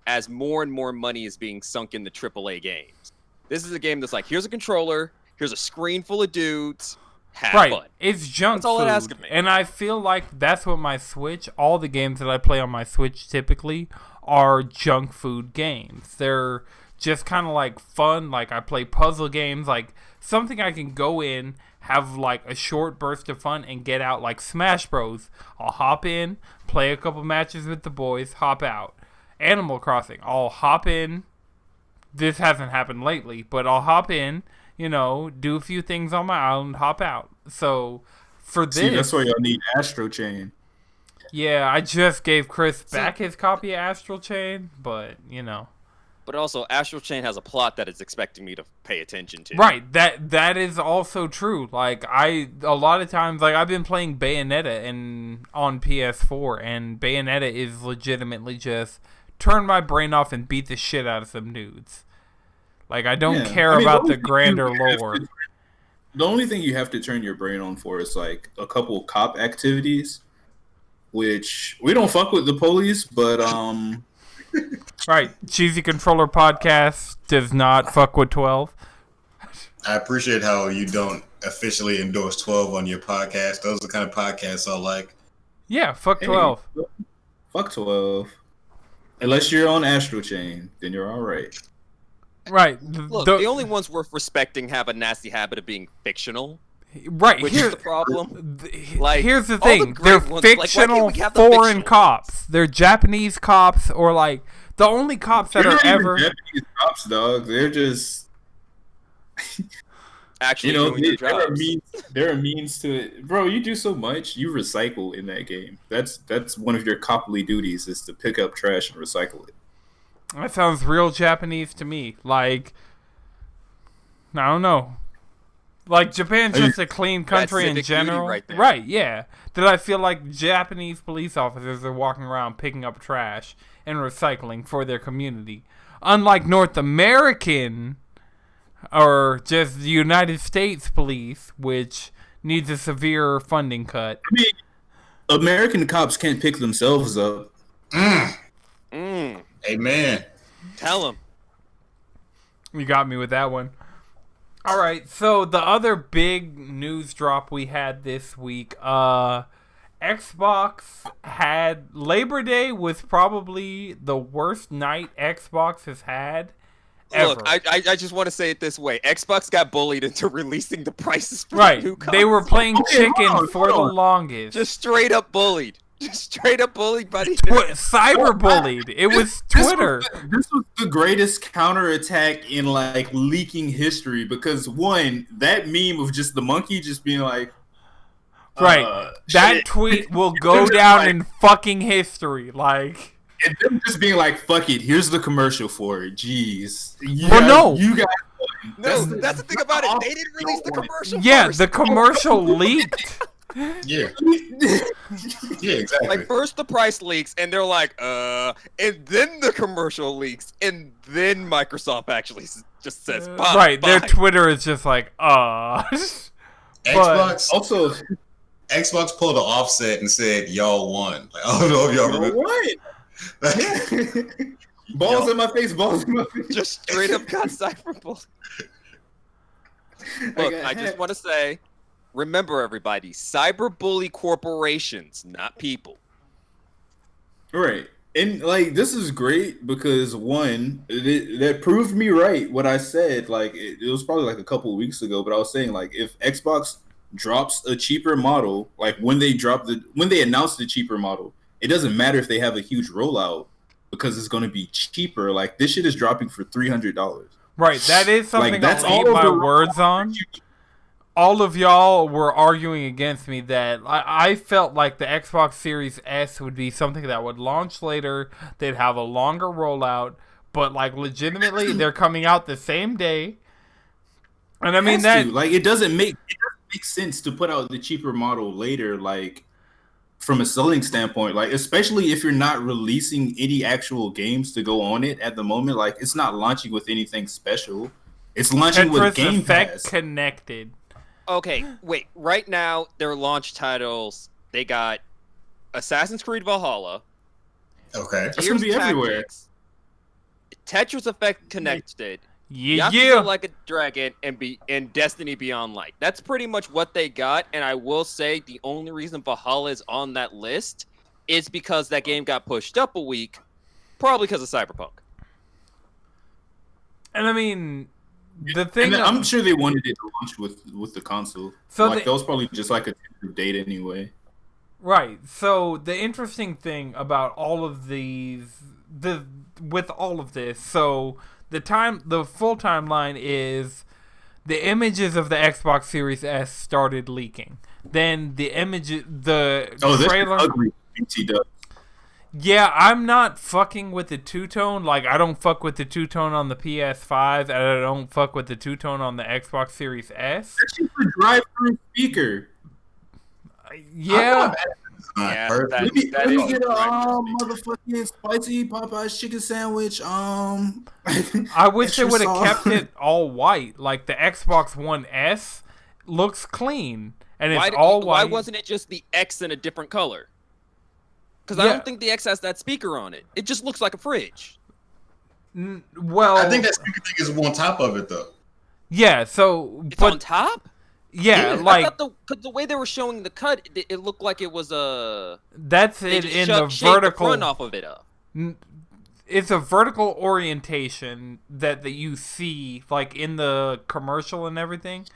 B: as more and more money is being sunk into AAA games. This is a game that's like, here's a controller, here's a screen full of dudes, have fun.
A: It's junk
B: That's all
A: food.
B: it asks of me.
A: And I feel like that's what my Switch, all the games that I play on my Switch typically are junk food games. They're just kind of like fun. Like, I play puzzle games, like something I can go in, have like a short burst of fun and get out, like Smash Bros. I'll hop in, play a couple matches with the boys, hop out. Animal Crossing, I'll hop in. This hasn't happened lately, but I'll hop in, you know, do a few things on my island, hop out. So for this...
C: See, that's why y'all need Astro Chain.
A: Yeah, I just gave Chris back his copy of Astral Chain, but, you know.
B: But also, Astral Chain has a plot that is expecting me to pay attention to.
A: Right, that is also true. Like, a lot of times, like, I've been playing Bayonetta on PS4, and Bayonetta is legitimately just turn my brain off and beat the shit out of some dudes. Like, I don't care about the grander lore.
C: The only thing you have to turn your brain on for is, like, a couple cop activities, which we don't fuck with the police, but,
A: Right, Cheesy Controller Podcast does not fuck with 12.
D: I appreciate how you don't officially endorse 12 on your podcast. Those are the kind of podcasts I like.
A: Yeah, fuck 12.
C: Hey, fuck 12. Unless you're on Astro Chain, then you're all right.
A: Right.
B: Look, the only ones worth respecting have a nasty habit of being fictional.
A: Right.
B: Which is the problem. Like,
A: here's the thing. They're fictional
B: like,
A: foreign cops. They're Japanese cops, or like the only cops that are ever
C: Japanese cops, dog. They're just
B: actually doing their jobs.
C: There are means to it, bro. You do so much. You recycle in that game. That's one of your coply duties is to pick up trash and recycle it.
A: That sounds real Japanese to me. Like, I don't know. Like, Japan's just a clean country in general. Right, yeah. That I feel like Japanese police officers are walking around picking up trash and recycling for their community. Unlike North American or just the United States police, which needs a severe funding cut.
C: I mean, American cops can't pick themselves up.
D: Amen.
B: Tell them.
A: You got me with that one. All right, so the other big news drop we had this week, Xbox had Labor Day was probably the worst night Xbox has had ever.
B: Look, I just want to say it this way: Xbox got bullied into releasing the prices for
A: right,
B: the new console.
A: they were playing chicken
C: hold
A: for the
C: on.
A: longest.
B: Just straight up bullied. Just straight up bullied, buddy.
A: Cyber bullied. It was Twitter.
C: This was the greatest counterattack in like leaking history because one, that meme of just the monkey just being like,
A: Right, that
C: shit.
A: tweet will go
C: Just
A: down
C: like-
A: in fucking history. Like,
C: And them just being like, fuck it, here's the commercial for it. Jeez.
A: Well, no.
C: You guys.
B: No, that's the thing about it. They didn't release the commercial
A: yeah,
B: first.
A: the commercial leaked.
D: Yeah, yeah, exactly.
B: Like first the price leaks, and they're like, and then the commercial leaks, and then Microsoft actually just says, bye.
A: Right, their
B: bye.
A: Twitter is just like,
D: Xbox
C: Also,
D: Xbox pulled an offset and said, "Y'all won." Like, I don't know if y'all remember.
C: what? Balls in my face, balls in my face.
B: Just straight up got cyberbullied. Look, I just want to say, remember everybody, cyberbully corporations, not people.
C: Right. And like this is great because one, that proved me right what I said. Like it was probably like a couple of weeks ago, but I was saying like if Xbox drops a cheaper model, like when they announce the cheaper model, it doesn't matter if they have a huge rollout because it's going to be cheaper. Like this shit is dropping for $300.
A: right, that is something
C: Like, that's
A: I'll eat
C: all
A: my
C: the-
A: words on. All of y'all were arguing against me that I felt like the Xbox Series S would be something that would launch later. They'd have a longer rollout, but like legitimately, they're coming out the same day. And I mean that
C: Like it doesn't make sense to put out the cheaper model later. Like from a selling standpoint, like especially if you're not releasing any actual games to go on it at the moment. Like it's not launching with anything special. It's launching with
A: Tetris
C: Game
A: Effect
C: Pass.
A: connected.
B: Okay, wait. Right now, their launch titles, they got Assassin's Creed Valhalla,
D: Okay.
C: That's gonna be everywhere.
B: Tetris Effect Connected,
A: Yeah,
B: Yakuza Like a Dragon, and Destiny Beyond Light. That's pretty much what they got, and I will say the only reason Valhalla is on that list is because that game got pushed up a week, probably because of Cyberpunk.
A: And I mean, the thing
C: And I'm sure they wanted it to launch with the console.
A: So
C: So like that was probably just like a tentative date anyway.
A: right. So the interesting thing about all of these, with all of this, so the full timeline is the images of the Xbox Series S started leaking. Then the
C: This
A: trailer.
C: is ugly. BT dub.
A: Yeah, I'm not fucking with the two-tone. Like, I don't fuck with the two-tone on the PS5, and I don't fuck with the two-tone on the Xbox Series S.
C: That's just a drive-through speaker.
A: Yeah,
B: Yeah,
D: Perfect.
B: that-
C: Let me
B: that is
C: get a
B: right.
C: motherfucking spicy Popeye's chicken sandwich.
A: I wish they
C: extra
A: would have
C: sauce.
A: kept it all white. Like, the Xbox One S looks clean, and it's all
B: Why
A: white.
B: wasn't it just the X in a different color? Because I
A: Yeah.
B: don't think the X has that speaker on it. It just looks like a fridge.
A: Well,
D: I think that speaker thing is on top of it though.
A: yeah, so,
B: It's
A: but,
B: on top?
A: yeah,
D: Yeah.
A: like,
B: I thought cause the way they were showing the cut, it looked like it was a.
A: that's
B: They
A: it
B: just
A: in the
B: shaved
A: vertical.
B: the front off of it up.
A: It's a vertical orientation that you see, like, in the commercial and everything.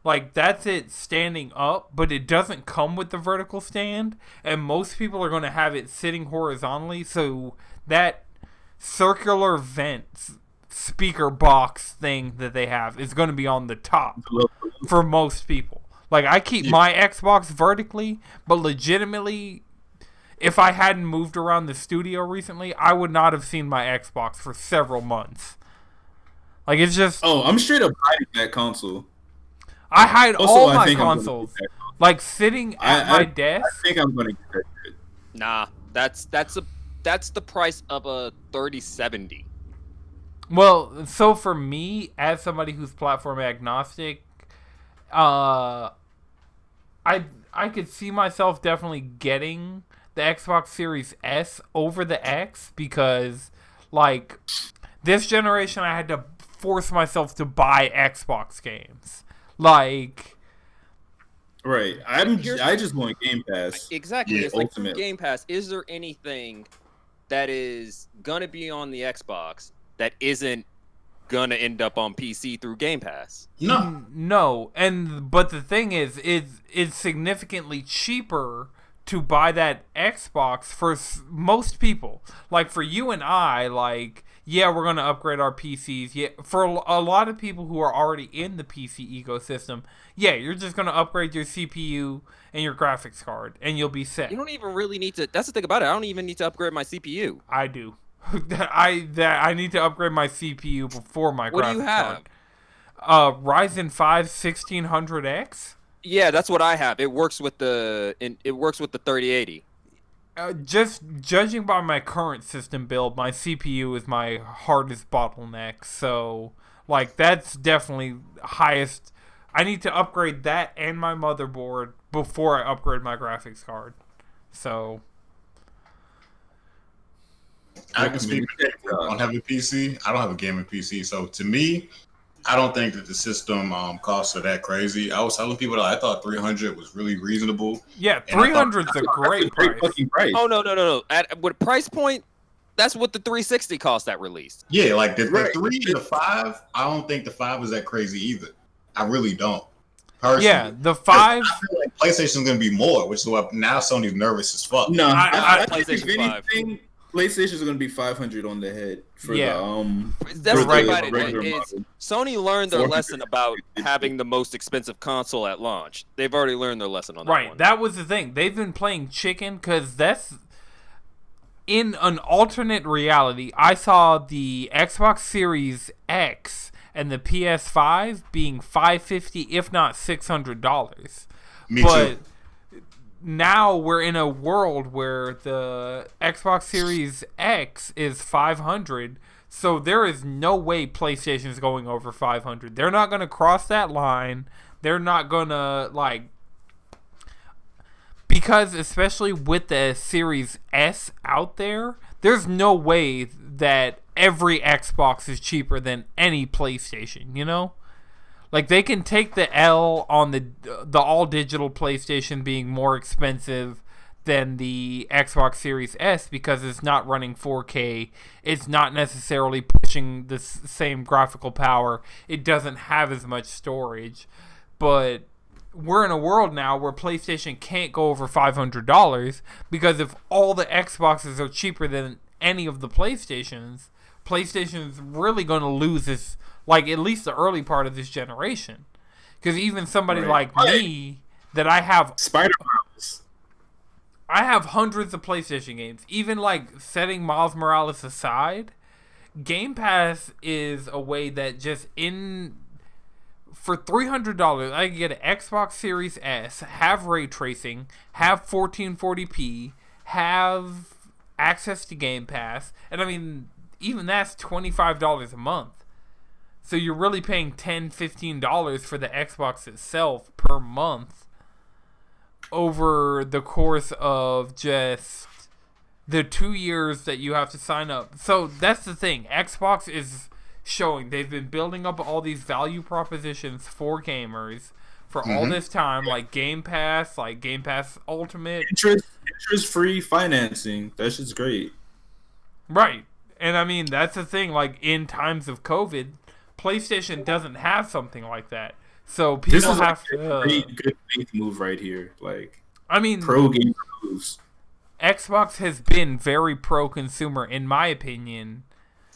A: Like, that's it standing up, but it doesn't come with the vertical stand. And most people are going to have it sitting horizontally, so that circular vent speaker box thing that they have is going to be on the top for most people. Like, I keep my Xbox vertically, but legitimately, if I hadn't moved around the studio recently, I would not have seen my Xbox for several months. Like, it's just...
C: Oh, I'm straight up hiding that console.
A: I hide
C: Also,
A: all
C: I
A: my
C: think I'm gonna
A: consoles.
C: get that.
A: Like, sitting at my
C: I
A: desk...
C: think I'm gonna get that shit.
B: Nah, that's the price of a 3070.
A: Well, so for me, as somebody who's platform agnostic, I could see myself definitely getting the Xbox Series S over the X because, like, this generation I had to force myself to buy Xbox games. Like,
C: Right. I just want Game Pass.
B: Exactly.
C: Yeah,
B: It's like
C: ultimate.
B: Game Pass. Is there anything that is gonna be on the Xbox that isn't gonna end up on PC through Game Pass?
A: No. But the thing is, it's significantly cheaper to buy that Xbox for most people. Like, for you and I, like, yeah, we're going to upgrade our PCs. Yeah, for a lot of people who are already in the PC ecosystem, yeah, you're just going to upgrade your CPU and your graphics card, and you'll be set.
B: You don't even really need to. That's the thing about it. I don't even need to upgrade my CPU.
A: I do. I need to upgrade my CPU before my graphics card.
B: What do you have?
A: Ryzen 5 1600X.
B: Yeah, that's what I have. It works with the 3080.
A: Just judging by my current system build, my CPU is my hardest bottleneck. So, like, that's definitely highest. I need to upgrade that and my motherboard before I upgrade my graphics card. So,
D: I can speak for people who don't have a PC. I don't have a gaming PC, so to me, I don't think that the system costs are that crazy. I was telling people that I thought 300 was really reasonable.
A: yeah, 300 is a great price.
C: fucking price.
B: Oh no! With price point, that's what the 360 cost at release.
D: Yeah, like the 3 and the 5, I don't think the 5 is that crazy either. I really don't. Personally.
A: Yeah, the 5.
D: I feel like PlayStation's gonna be more, which is why now Sony's nervous as fuck.
C: No, I think if
B: PlayStation 5.
C: anything, PlayStation's gonna be 500 on the head for
A: Yeah.
B: That's
C: for
B: the thing
C: the
B: about it.
C: regular
B: It's,
C: model.
B: Sony learned their
C: 400.
B: lesson about having the most expensive console at launch. They've already learned their lesson on that
A: Right,
B: one.
A: that was the thing. They've been playing chicken because that's in an alternate reality. I saw the Xbox Series X and the PS5 being $550, if not $600.
D: Me
A: But
D: too.
A: now we're in a world where the Xbox Series X is $500. So there is no way PlayStation is going over $500. They're not going to cross that line. They're not going to, like, because especially with the Series S out there, there's no way that every Xbox is cheaper than any PlayStation, you know? Like, they can take the L on the all-digital PlayStation being more expensive than the Xbox Series S because it's not running 4K. It's not necessarily pushing the same graphical power. It doesn't have as much storage. But we're in a world now where PlayStation can't go over $500 because if all the Xboxes are cheaper than any of the PlayStation's really going to lose this, like, at least the early part of this generation. Because even somebody like me, that I have
C: Spider-Man.
A: I have hundreds of PlayStation games. Even, like, setting Miles Morales aside, Game Pass is a way that just for $300, I can get an Xbox Series S, have ray tracing, have 1440p, have access to Game Pass, and I mean, even that's $25 a month. So you're really paying $10, $15 for the Xbox itself per month over the course of just the 2 years that you have to sign up. So that's the thing. Xbox is showing they've been building up all these value propositions for gamers for all this time, like Game Pass Ultimate.
C: Interest-free financing. That's just great.
A: Right. And I mean, that's the thing, like, in times of COVID, PlayStation doesn't have something like that. So people
C: This is
A: have
C: like
A: to...
C: a great good faith move right here. Like,
A: I mean,
C: pro gamer moves.
A: Xbox has been very pro-consumer, in my opinion,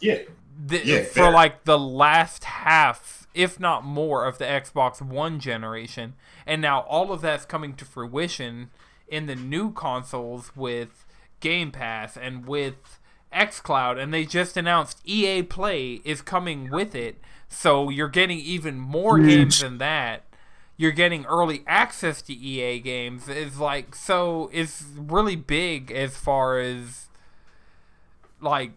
D: Yeah.
A: for
D: fair.
A: like the last half, if not more, of the Xbox One generation. And now all of that's coming to fruition in the new consoles with Game Pass and with xCloud. And they just announced EA Play is coming with it. So you're getting even more games than that. You're getting early access to EA games. It's like, so it's really big as far as, like,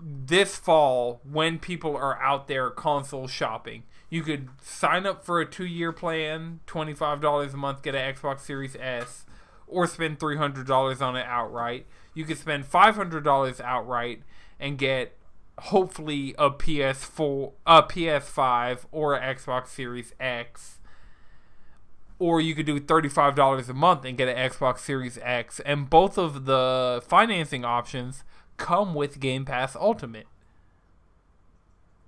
A: this fall when people are out there console shopping. You could sign up for a 2-year plan, $25 a month, get an Xbox Series S, or spend $300 on it outright. You could spend $500 outright and get hopefully a PS4, a PS5, or an Xbox Series X. Or you could do $35 a month and get an Xbox Series X. And both of the financing options come with Game Pass Ultimate.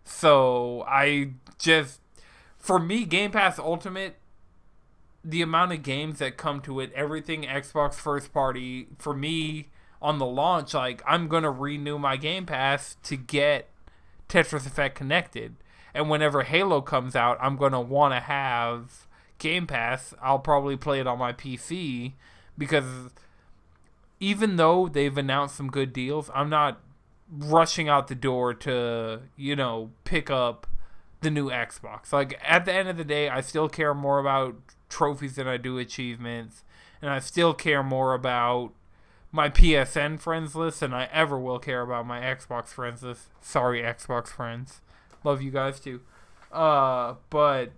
A: So for me, Game Pass Ultimate, the amount of games that come to it, everything Xbox first party, for me, on the launch, like, I'm going to renew my Game Pass to get Tetris Effect connected. And whenever Halo comes out, I'm going to want to have Game Pass. I'll probably play it on my PC, because even though they've announced some good deals, I'm not rushing out the door to, pick up the new Xbox. Like, at the end of the day, I still care more about trophies than I do achievements, and I still care more about my PSN friends list than I ever will care about my Xbox friends list. Sorry, Xbox friends. Love you guys too. But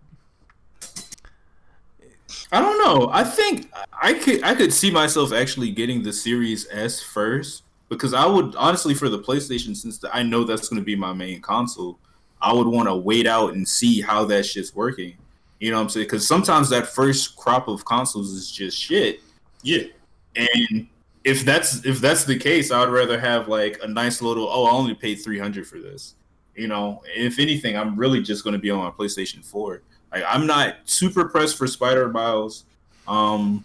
C: I don't know. I think I could see myself actually getting the Series S first, because I would honestly, for the PlayStation, since I know that's going to be my main console, I would want to wait out and see how that shit's working. You know what I'm saying? Because sometimes that first crop of consoles is just shit.
D: Yeah.
C: And if that's the case, I'd rather have like a nice little, I only paid $300 for this. If anything, I'm really just going to be on my PlayStation 4. Like, I'm not super pressed for Spider Miles. I'm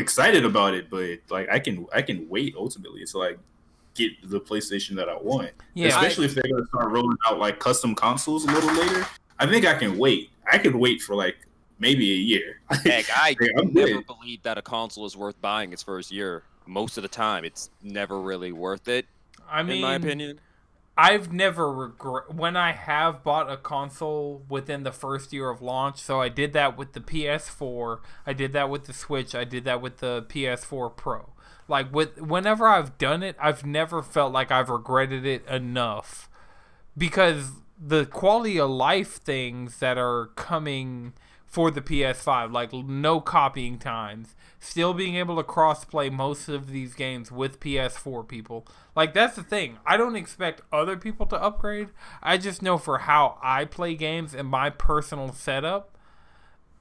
C: excited about it, but like I can wait ultimately until I get the PlayStation that I want. Yeah, especially if they're going to start rolling out like custom consoles a little later. I think I can wait. I could wait for like maybe a year.
B: Heck, I never believed that a console is worth buying its first year. Most of the time, it's never really worth it. In my opinion,
A: I've never when I have bought a console within the first year of launch. So I did that with the PS4. I did that with the Switch. I did that with the PS4 Pro. Like, whenever I've done it, I've never felt like I've regretted it enough, because the quality of life things that are coming for the PS5, like no copying times, still being able to cross-play most of these games with PS4 people. Like, that's the thing. I don't expect other people to upgrade. I just know for how I play games and my personal setup,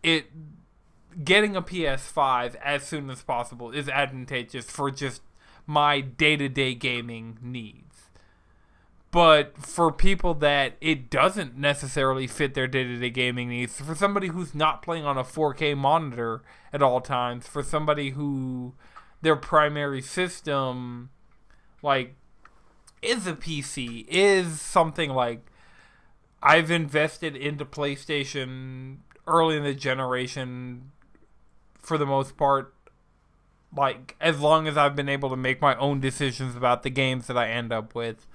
A: getting a PS5 as soon as possible is advantageous for just my day-to-day gaming needs. But for people that it doesn't necessarily fit their day-to-day gaming needs, for somebody who's not playing on a 4K monitor at all times, for somebody who their primary system, like, is a PC, is something like, I've invested into PlayStation early in the generation for the most part, like, as long as I've been able to make my own decisions about the games that I end up with.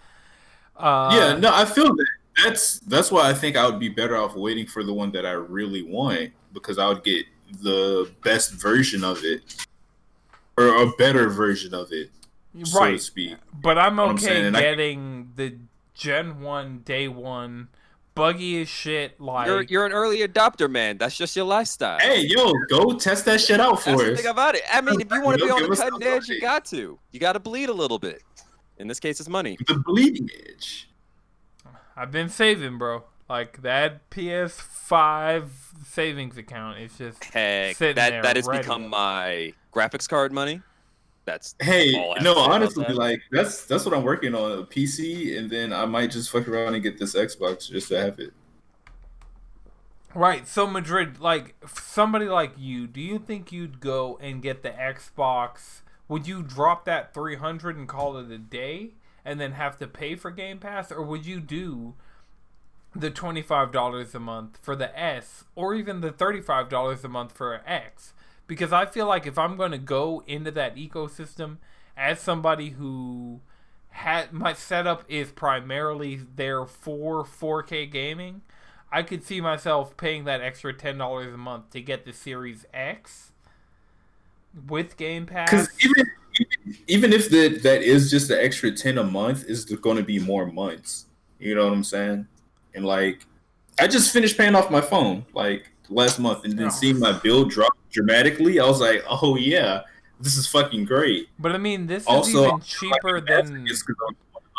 C: I feel that. That's why I think I would be better off waiting for the one that I really want, because I would get the best version of it, or a better version of it, so to speak.
A: But I'm okay getting the Gen 1 day one, buggy as shit. Like,
B: you're an early adopter, man. That's just your lifestyle.
C: Hey, go test that shit out for us.
B: That's the thing about it. I mean, if you want to be on the cutting edge, you got to bleed a little bit. In this case, it's money.
C: The bleeding edge.
A: I've been saving, bro. Like, that PS5 savings account is just sitting there.
B: That has become my graphics card money. That's
C: honestly, like, that's what I'm working on, a PC, and then I might just fuck around and get this Xbox just to have it.
A: Right. So, Madrid, like, somebody like you, do you think you'd go and get the Xbox? Would you drop that $300 and call it a day and then have to pay for Game Pass? Or would you do the $25 a month for the S, or even the $35 a month for an X? Because I feel like if I'm going to go into that ecosystem as somebody who my setup is primarily there for 4K gaming, I could see myself paying that extra $10 a month to get the Series X with Game Pass.
C: Because even if that is just the extra 10 a month, is going to be more months. You know what I'm saying? And like, I just finished paying off my phone like last month, and then seeing my bill drop dramatically, I was like, oh yeah, this is fucking great.
A: But I mean, this is even cheaper than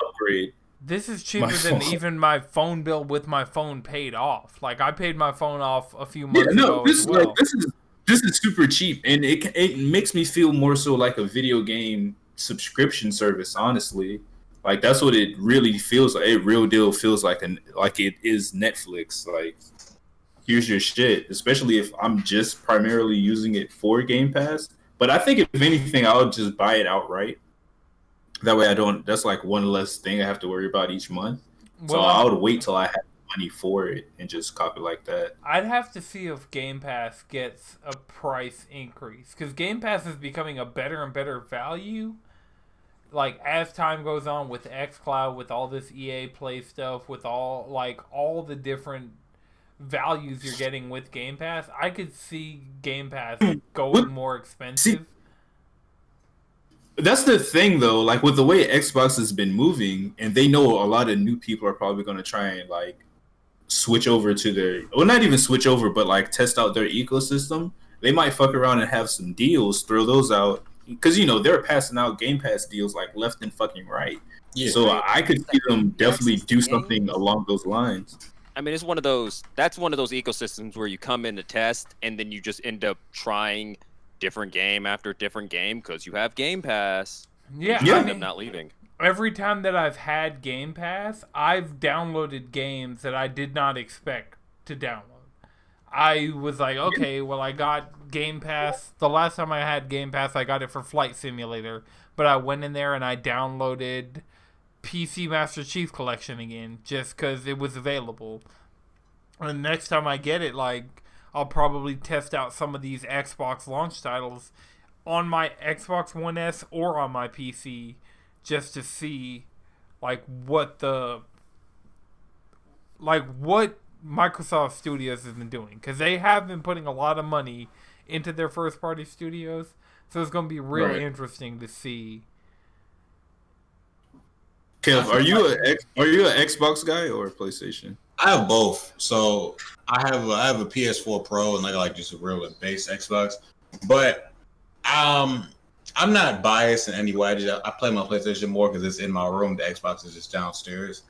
C: upgrade.
A: This is cheaper than even my phone bill with my phone paid off. Like, I paid my phone off a few months ago as well.
C: This is super cheap, and it makes me feel more so like a video game subscription service. Honestly, like that's what it really feels like. It real deal feels like it is Netflix. Like, here's your shit. Especially if I'm just primarily using it for Game Pass. But I think if anything, I'll just buy it outright. That way I don't. That's like one less thing I have to worry about each month. So I would wait till I have money for it and just copy like that.
A: I'd have to see if Game Pass gets a price increase, because Game Pass is becoming a better and better value. Like, as time goes on with xCloud, with all this EA Play stuff, with all the different values you're getting with Game Pass, I could see Game Pass going more expensive.
C: That's the thing, though. Like, with the way Xbox has been moving, and they know a lot of new people are probably going to try and like switch over to their, well, not even switch over, but like test out their ecosystem. They might fuck around and have some deals, throw those out, because they're passing out Game Pass deals like left and fucking right. Yeah. So I could see them definitely do something along those lines.
B: I mean, it's one of those. That's one of those ecosystems where you come in to test, and then you just end up trying different game after different game because you have Game Pass.
A: Yeah,
B: I mean, not leaving.
A: Every time that I've had Game Pass, I've downloaded games that I did not expect to download. I was like, okay, well, I got Game Pass. The last time I had Game Pass, I got it for Flight Simulator, but I went in there and I downloaded PC Master Chief Collection again just because it was available. And next time I get it, like, I'll probably test out some of these Xbox launch titles on my Xbox One S or on my PC just to see what Microsoft Studios has been doing, because they have been putting a lot of money into their first party studios, so it's going to be really interesting to see.
C: Kev, are you an Xbox guy or a PlayStation?
D: I have both. So I have a PS4 Pro and I got like just a real base Xbox. But I'm not biased in any way. I play my PlayStation more because it's in my room. The Xbox is just downstairs.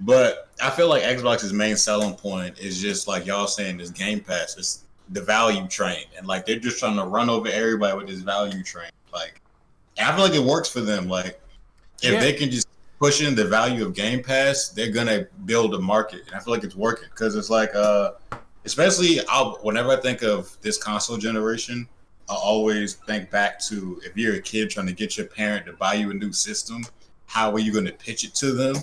D: But I feel like Xbox's main selling point is just like y'all saying, this Game Pass. It's the value train, and like they're just trying to run over everybody with this value train. Like, I feel like it works for them. Like, if they can just push in the value of Game Pass, they're gonna build a market, and I feel like it's working because it's like, especially whenever I think of this console generation, I always think back to if you're a kid trying to get your parent to buy you a new system, how are you going to pitch it to them?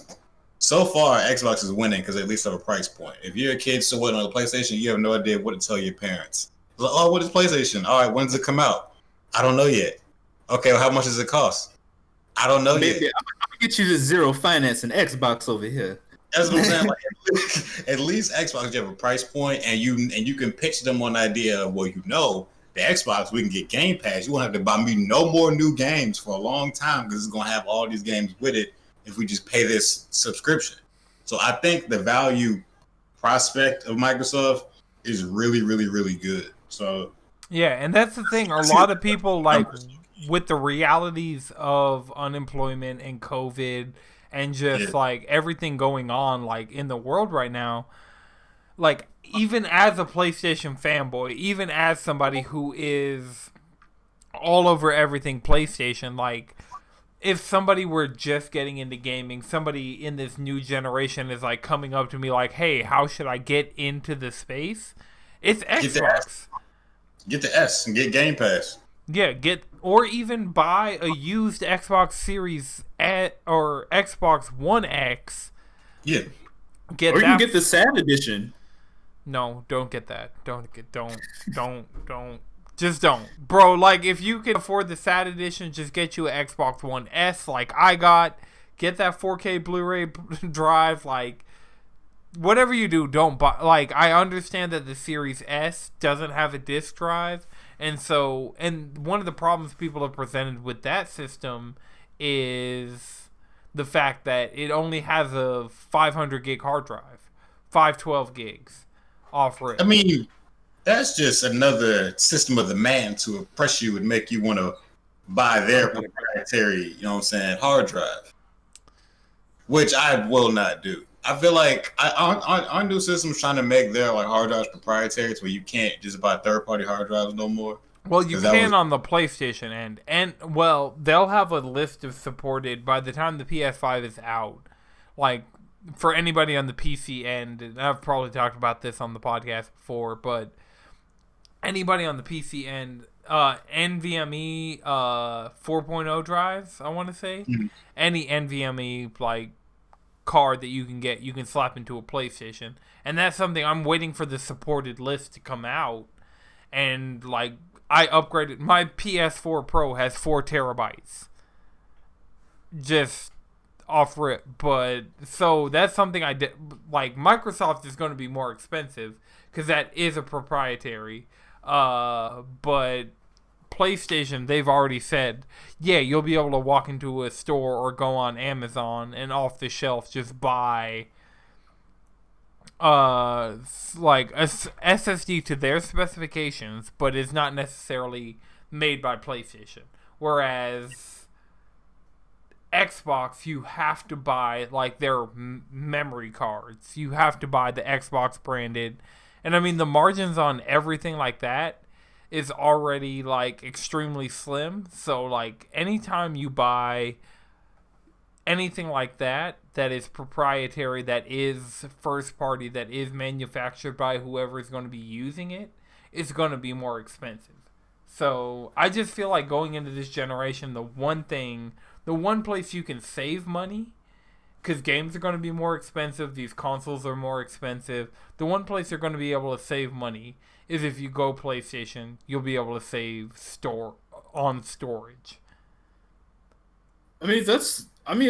D: So far, Xbox is winning because they at least have a price point. If you're a kid still waiting on a PlayStation, you have no idea what to tell your parents. Like, oh, what is PlayStation? All right, when does it come out? I don't know yet. Okay, well, how much does it cost? I don't know yet.
C: I'm gonna get you the zero financing Xbox over here.
D: That's what I'm saying. Like, at least Xbox, you have a price point, and you can pitch them on the idea of, well, the Xbox, we can get Game Pass. You won't have to buy me no more new games for a long time because it's gonna have all these games with it if we just pay this subscription. So I think the value prospect of Microsoft is really, really, really good. So
A: yeah, and that's the thing. A lot of people, like, with the realities of unemployment and COVID and just like everything going on like in the world right now, like, even as a PlayStation fanboy, even as somebody who is all over everything PlayStation, like, if somebody were just getting into gaming, somebody in this new generation is like coming up to me like, hey, how should I get into the space? It's Xbox.
D: Get the S and get Game Pass.
A: Yeah, or even buy a used Xbox Series or Xbox One X.
D: Yeah.
C: Or you can get the sad edition.
A: No, don't get that. Don't. Just don't. Bro, like, if you can afford the sad edition, just get you an Xbox One S like I got. Get that 4K Blu-ray drive. Like, whatever you do, don't buy. Like, I understand that the Series S doesn't have a disc drive. And one of the problems people have presented with that system is the fact that it only has a 500 gig hard drive. 512 gigs off rip.
D: I mean, that's just another system of the man to oppress you and make you want to buy their proprietary, hard drive. which I will not do. I feel like our new system's trying to make their like hard drives proprietary, to where you can't just buy third-party hard drives no more.
A: Well, you can on the PlayStation end, and well, they'll have a list of supported by the time the PS5 is out. Like for anybody on the PC end, and I've probably talked about this on the podcast before, but anybody on the PC end, NVMe 4.0 drives, I want to say, any NVMe like card that you can get, you can slap into a PlayStation, and that's something I'm waiting for the supported list to come out, and like. I upgraded. My PS4 Pro has 4 terabytes. Just off rip. But, so that's something I did. Like, Microsoft is going to be more expensive because that is a proprietary. But PlayStation, they've already said, yeah, you'll be able to walk into a store or go on Amazon and off the shelf just buy like a SSD to their specifications, but is not necessarily made by PlayStation. Whereas Xbox, you have to buy like their memory cards. You have to buy the Xbox branded, and I mean the margins on everything like that is already like extremely slim. So like anytime you buy anything like that is proprietary, that is first party, that is manufactured by whoever is going to be using it, is going to be more expensive. So I just feel like going into this generation, the one place you can save money, because games are going to be more expensive, these consoles are more expensive, the one place you're going to be able to save money is if you go PlayStation, you'll be able to save on storage.
C: I mean, it's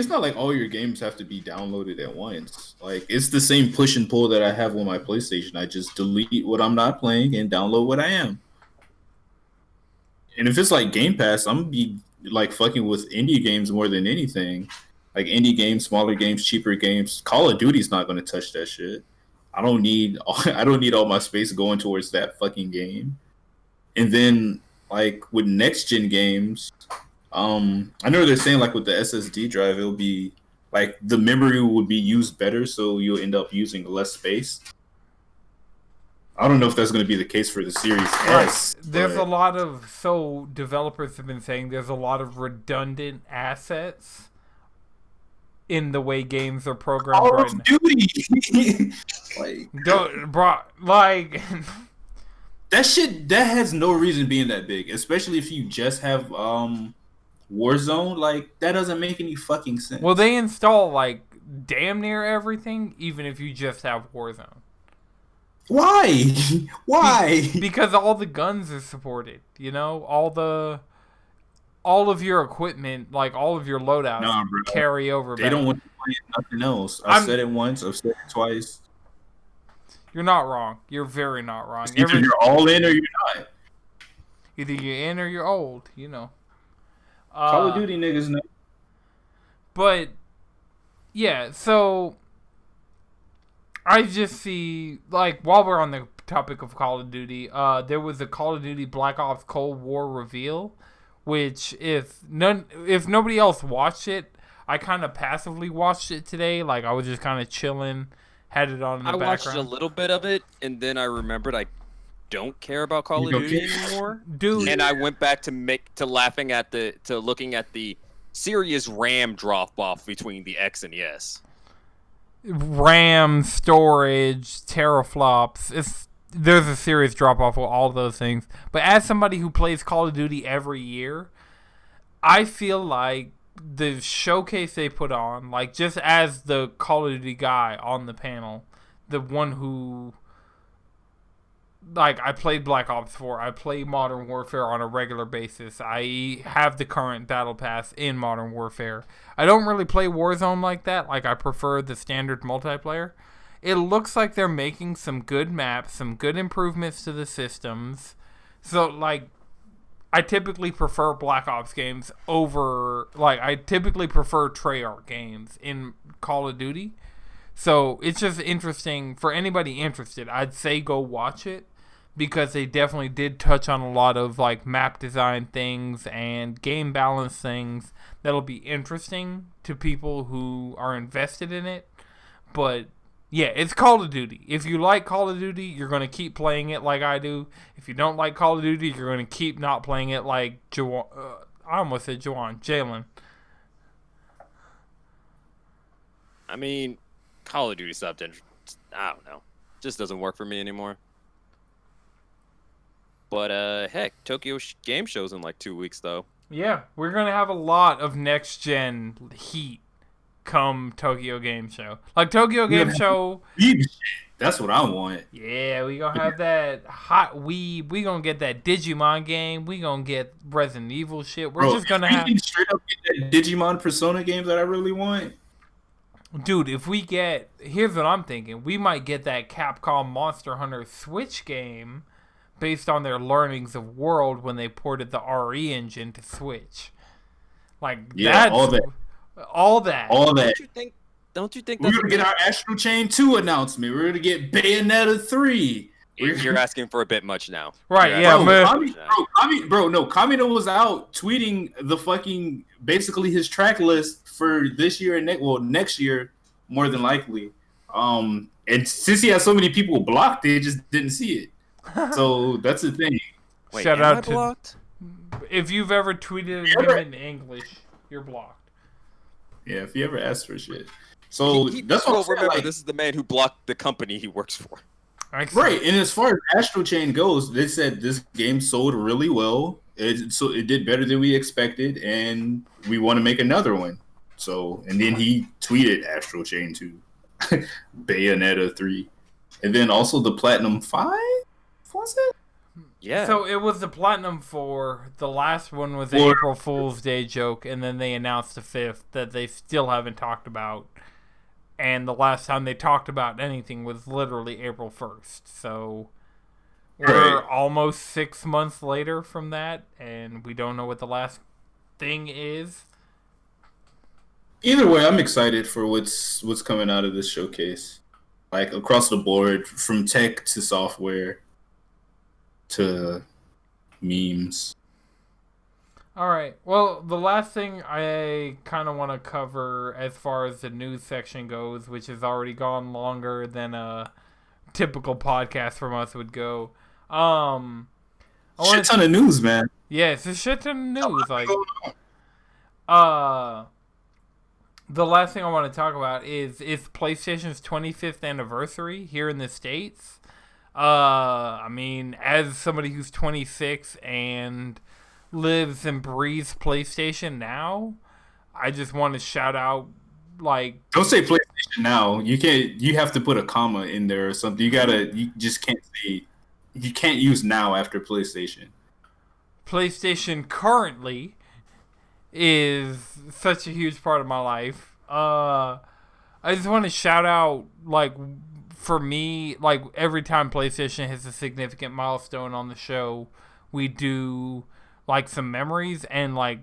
C: not like all your games have to be downloaded at once. Like, it's the same push and pull that I have on my PlayStation. I just delete what I'm not playing and download what I am. And if it's like Game Pass, I'm gonna be like fucking with indie games more than anything. Like indie games, smaller games, cheaper games. Call of Duty's not gonna touch that shit. I don't need all my space going towards that fucking game. And then like with next gen games, I know they're saying like with the SSD drive, it'll be like the memory would be used better, so you'll end up using less space. I don't know if that's going to be the case for the Series S.
A: There's a lot of, so developers have been saying there's a lot of redundant assets in the way games are programmed
C: Call
A: right
C: of
A: now.
C: Duty. That has no reason being that big, especially if you just have Warzone. Like, that doesn't make any fucking sense.
A: Well, they install like damn near everything, even if you just have Warzone.
C: Why? Why?
A: Because all the guns are supported. You know, all of your equipment, like all of your loadouts, carry over.
C: They don't want to play nothing else. I've said it once. I've said it twice.
A: You're not wrong. You're very not wrong.
C: Either you're all in or you're not.
A: Either you're in or you're old. You know.
C: Call of Duty niggas know.
A: But yeah, so I just see, like, while we're on the topic of Call of Duty, there was a Call of Duty Black Ops Cold War reveal, which if nobody else watched it, I kind of passively watched it today. Like, I was just kind of chilling, had it on in the background.
B: I watched a little bit of it, and then I remembered I don't care about Call of Duty anymore,
A: dude.
B: And I went back to looking at the serious RAM drop off between the X and the S.
A: RAM, storage, teraflops. There's a serious drop off of all of those things. But as somebody who plays Call of Duty every year, I feel like the showcase they put on, like just as the Call of Duty guy on the panel, the one who, like, I played Black Ops 4, I play Modern Warfare on a regular basis, I have the current Battle Pass in Modern Warfare. I don't really play Warzone like that, like I prefer the standard multiplayer. It looks like they're making some good maps, some good improvements to the systems. So, like, I typically prefer Black Ops games over, like, I typically prefer Treyarch games in Call of Duty. So, it's just interesting, for anybody interested, I'd say go watch it. because they definitely did touch on a lot of like map design things and game balance things that'll be interesting to people who are invested in it. But yeah, it's Call of Duty. If you like Call of Duty, you're going to keep playing it like I do. If you don't like Call of Duty, you're going to keep not playing it like I almost said Jalen.
B: I mean, Call of Duty stopped. I don't know. Just doesn't work for me anymore. But heck, Tokyo Game Show's in like 2 weeks though.
A: Yeah, we're going to have a lot of next gen heat come Tokyo Game Show. Like Tokyo Game Show.
C: That's what I want.
A: Yeah, we gonna have that hot weeb. We gonna get that Digimon game. We gonna get Resident Evil shit. We're just gonna have
C: straight up get that Digimon Persona games that I really want.
A: Dude, if we get, here's what I'm thinking. We might get that Capcom Monster Hunter Switch game based on their learnings of World when they ported the RE engine to Switch. Like,
C: yeah,
A: that's
C: all that.
B: Don't you think
C: we're gonna get our Astral Chain 2 announcement? We're gonna get Bayonetta 3.
B: You're asking for a bit much now.
A: Right, yeah,
C: Kamino was out tweeting the fucking basically his track list for this year and next year, more than likely. And since he has so many people blocked, they just didn't see it. So that's the thing.
B: Wait,
A: shout out to
B: blocked?
A: If you've ever tweeted him in English, you're blocked.
C: Yeah, if you ever ask for shit. So that's what I'm saying,
B: remember. This is the man who blocked the company he works for.
C: Right, and as far as Astral Chain goes, they said this game sold really well. It did better than we expected, and we want to make another one. So, and then he tweeted Astral Chain 2, Bayonetta 3, and then also the Platinum 5. Was it?
B: Yeah.
A: So it was the Platinum 4. The last one was the April Fool's Day joke, and then they announced the 5th that they still haven't talked about. And the last time they talked about anything was literally April 1st. So we're almost 6 months later from that, and we don't know what the last thing is.
C: Either way, I'm excited for what's coming out of this showcase. Like across the board, from tech to software to memes.
A: All right. Well, the last thing I kind of want to cover as far as the news section goes, which has already gone longer than a typical podcast from us would go.
C: Shit ton of news, man.
A: Yeah, it's a shit ton of news. Like, the last thing I want to talk about is PlayStation's 25th anniversary here in the States. I mean, as somebody who's 26 and lives and breathes PlayStation now, I just want to shout out, like,
C: don't say PlayStation now. You can't. You have to put a comma in there or something. You just can't say. You can't use now after PlayStation.
A: PlayStation currently is such a huge part of my life. I just want to shout out, like, for me, like, every time PlayStation hits a significant milestone on the show, we do like some memories, and like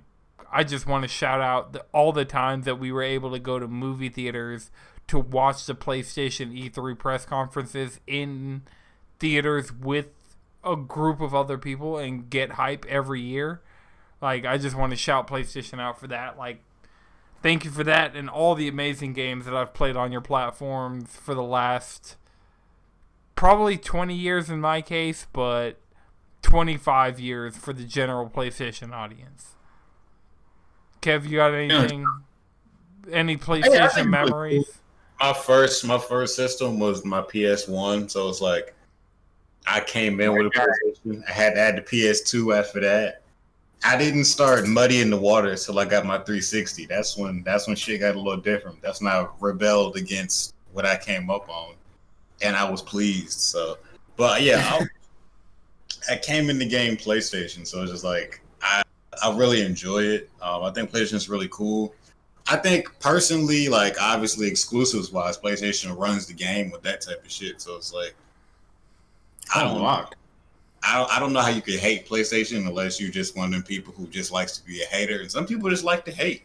A: I just want to shout out all the times that we were able to go to movie theaters to watch the PlayStation E3 press conferences in theaters with a group of other people and get hype every year. Like, I just want to shout PlayStation out for that. Like, thank you for that and all the amazing games that I've played on your platforms for the last probably 20 years in my case, but 25 years for the general PlayStation audience. Kev, you got anything? Any PlayStation memories?
D: My first system was my PS1, so it's like I came in with a PlayStation. I had to add the PS2 after that. I didn't start muddying the water until I got my 360. That's when shit got a little different. That's when I rebelled against what I came up on, and I was pleased. So, but yeah, I came in the game PlayStation, so it's just like I really enjoy it. I think PlayStation's really cool. I think personally, like obviously exclusives wise, PlayStation runs the game with that type of shit. So it's like I don't know how you could hate PlayStation unless you're just one of them people who just likes to be a hater, and some people just like to hate.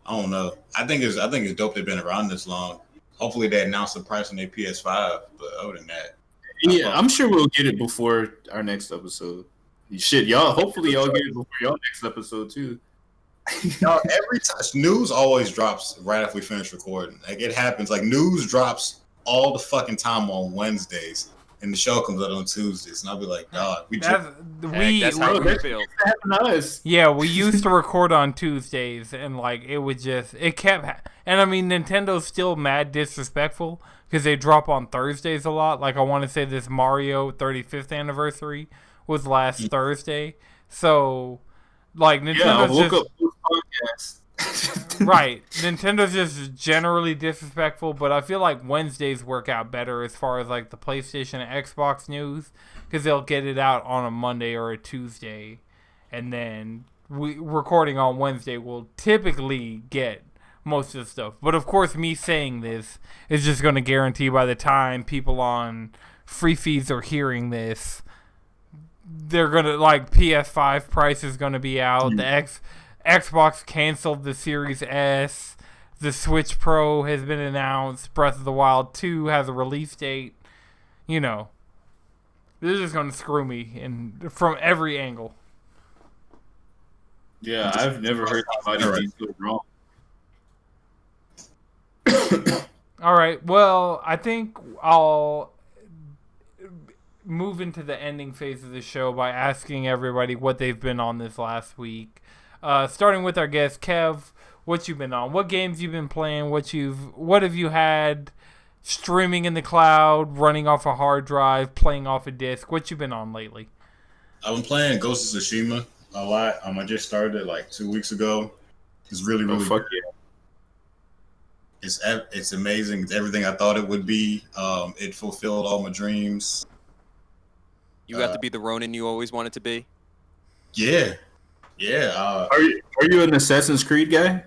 D: I don't know. I think it's dope they've been around this long. Hopefully they announce the price on their PS5, but other than that.
C: Yeah, I'm sure we'll get it before our next episode. Shit, y'all. Hopefully, y'all get it before y'all next episode too.
D: No, every time news always drops right after we finish recording. Like it happens. Like news drops all the fucking time on Wednesdays, and the show comes out on Tuesdays, and I'll be like, "Dog,
B: That's how we feel.
C: happened to us.
A: Yeah, we used to record on Tuesdays, and like it kept. And I mean, Nintendo's still mad disrespectful because they drop on Thursdays a lot. Like I want to say this Mario 35th anniversary was last Thursday, so like Nintendo's
C: Yeah, I woke
A: just,
C: up podcast.
A: right. Nintendo's just generally disrespectful, but I feel like Wednesdays work out better as far as like the PlayStation and Xbox news because they'll get it out on a Monday or a Tuesday, and then we recording on Wednesday will typically get most of the stuff. But of course, me saying this is just going to guarantee by the time people on free feeds are hearing this, they're gonna like PS5 price is gonna be out. The Xbox canceled the Series S. The Switch Pro has been announced. Breath of the Wild 2 has a release date. You know, this is just gonna screw me from every angle.
C: Yeah, I've never heard anybody be so wrong.
A: All right. Well, I think I'll move into the ending phase of the show by asking everybody what they've been on this last week. Starting with our guest Kev, what you been on? What games you been playing? What have you had streaming in the cloud, running off a hard drive, playing off a disc? What you been on lately?
D: I've been playing Ghost of Tsushima a lot. I just started it like 2 weeks ago. It's really good.
C: Yeah.
D: It's amazing. It's everything I thought it would be. It fulfilled all my dreams.
B: You got to be the Ronin you always wanted to be.
D: Yeah.
C: Are you an Assassin's Creed guy?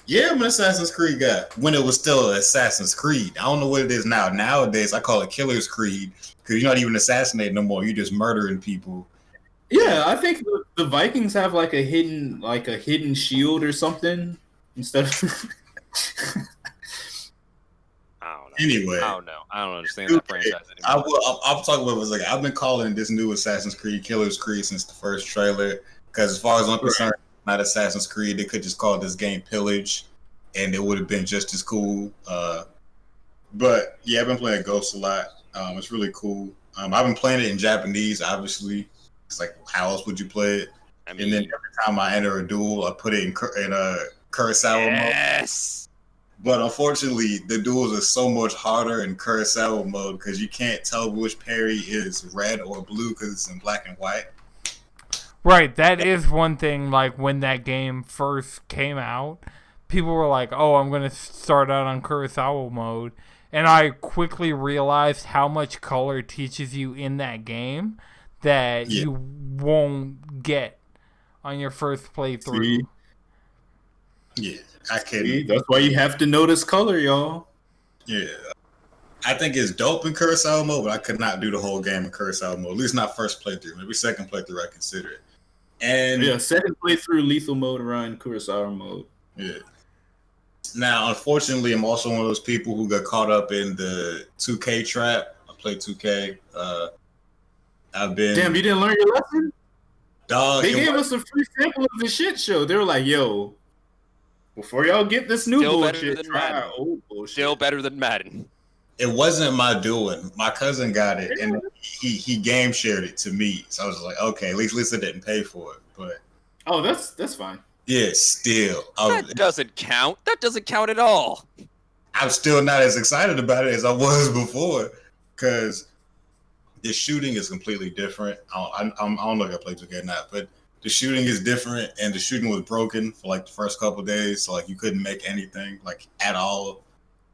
D: Yeah, I'm an Assassin's Creed guy. When it was still Assassin's Creed. I don't know what it is now. Nowadays, I call it Killer's Creed because you're not even assassinating no more. You're just murdering people.
C: Yeah, I think the Vikings have like a hidden shield or something instead of.
D: Anyway,
B: I don't understand that franchise anymore.
D: I'll talk about it. Like I've been calling this new Assassin's Creed Killer's Creed since the first trailer. Because as far as I'm concerned, not Assassin's Creed. They could just call this game Pillage, and it would have been just as cool. But yeah, I've been playing Ghost a lot. It's really cool. I've been playing it in Japanese. Obviously, it's like how else would you play it? And then every time I enter a duel, I put it in Kurosawa mode.
B: Yes.
D: But unfortunately, the duels are so much harder in Kurosawa mode because you can't tell which parry is red or blue because it's in black and white.
A: Right, that is one thing. Like when that game first came out, people were like, "Oh, I'm gonna start out on Kurosawa mode," and I quickly realized how much color teaches you in that game that you won't get on your first playthrough.
D: Yeah, I can.
C: That's why you have to notice color, y'all.
D: Yeah. I think it's dope in Kurosawa mode, but I could not do the whole game in Kurosawa mode. At least not first playthrough. Maybe second playthrough I consider it. And
C: yeah, second playthrough lethal mode around Kurosawa mode.
D: Yeah. Now, unfortunately, I'm also one of those people who got caught up in the 2K trap. I play 2K. I've been.
C: Damn, you didn't learn your lesson?
D: Dog.
C: They gave us a free sample of the shit show. They were like, "Yo, before y'all get this new
B: Still
C: bullshit, try our old bullshit."
B: Still better than Madden.
D: It wasn't my doing. My cousin got it, and he game shared it to me. So I was like, okay, at least I didn't pay for it. But
C: that's fine.
D: Yeah, still.
B: That doesn't count. That doesn't count at all.
D: I'm still not as excited about it as I was before, because the shooting is completely different. I don't know if I played 2K or not, but the shooting is different, and the shooting was broken for like the first couple of days, so like you couldn't make anything like at all.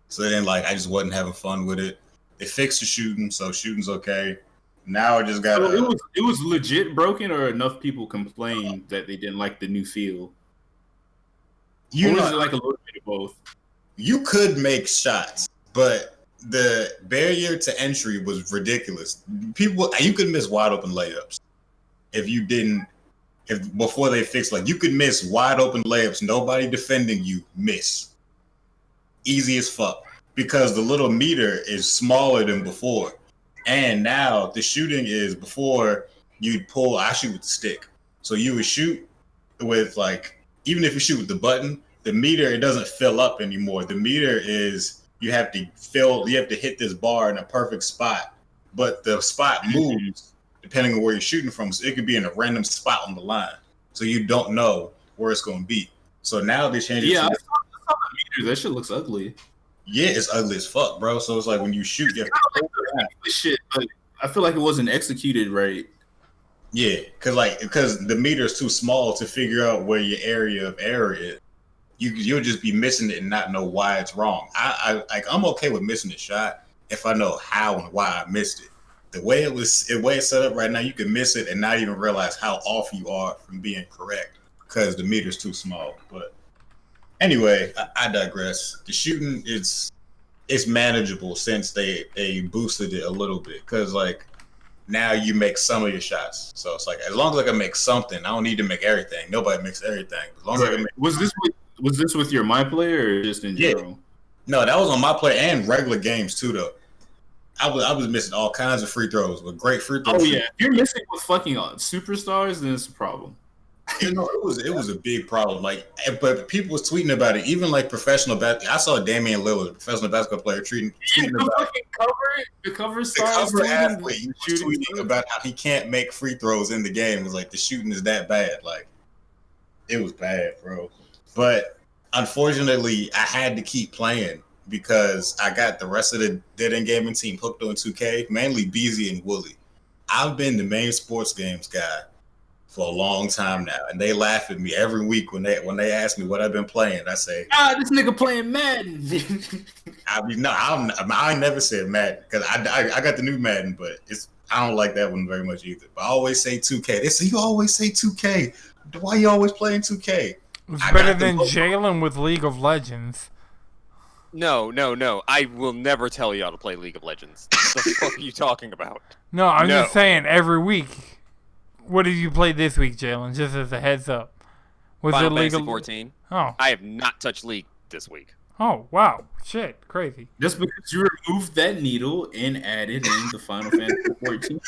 D: So then like I just wasn't having fun with it. They fixed the shooting, so shooting's okay. Now I just got.
C: So it was legit broken, or enough people complained that they didn't like the new feel. Or was it like a little bit of both?
D: You could make shots, but the barrier to entry was ridiculous. You could miss wide open layups if before they fixed, like you could miss wide open layups, nobody defending you, miss. Easy as fuck. Because the little meter is smaller than before. And now the shooting is before you'd pull. I shoot with the stick, so you would shoot with like even if you shoot with the button, the meter it doesn't fill up anymore. The meter is you have to hit this bar in a perfect spot, but the spot moves depending on where you're shooting from. So it could be in a random spot on the line, so you don't know where it's going to be. So now they change it.
C: Yeah, I saw the meter. That shit looks ugly.
D: Yeah, it's ugly as fuck, bro. So it's like when you shoot, you
C: shit, but I feel like it wasn't executed right.
D: yeah, because the meter is too small to figure out where your area of error is. You'll just be missing it and not know why it's wrong. I'm okay with missing a shot if I know how and why I missed it. The way it's set up right now, you can miss it and not even realize how off you are from being correct because the meter's too small. But anyway, I digress. The shooting it's manageable since they boosted it a little bit because like now you make some of your shots. So it's like as long as I can make something, I don't need to make everything. Nobody makes everything. As long as I can make
C: was this with your my player or just in general?
D: No, that was on my play and regular games too though. I was missing all kinds of free throws with great free throws.
C: Oh yeah, if you're missing with fucking superstars, then it's a problem.
D: You know, it was a big problem. Like, but people was tweeting about it. Even like professional basketball. I saw Damian Lillard, a professional basketball player, tweeting about
C: the cover
D: athlete was tweeting about how he can't make free throws in the game. It was like the shooting is that bad. Like, it was bad, bro. But unfortunately, I had to keep playing because I got the rest of the Dead End Gaming team hooked on 2K, mainly Beezy and Wooly. I've been the main sports games guy for a long time now, and they laugh at me every week when they ask me what I've been playing. I say,
C: this nigga playing Madden.
D: I never said Madden because I got the new Madden, but I don't like that one very much either. But I always say 2K. They say you always say 2K. Why you always playing 2K?
A: It's better than Jalen with League of Legends.
B: No. I will never tell you how to play League of Legends. What the fuck are you talking about?
A: No, I'm just saying every week. What did you play this week, Jalen? Just as a heads up. Was
B: Final
A: it League
B: Fantasy
A: of
B: 14.
A: Oh.
B: I have not touched League this week.
A: Oh, wow. Shit. Crazy.
C: Just because you removed that needle and added in the Final Fantasy 14.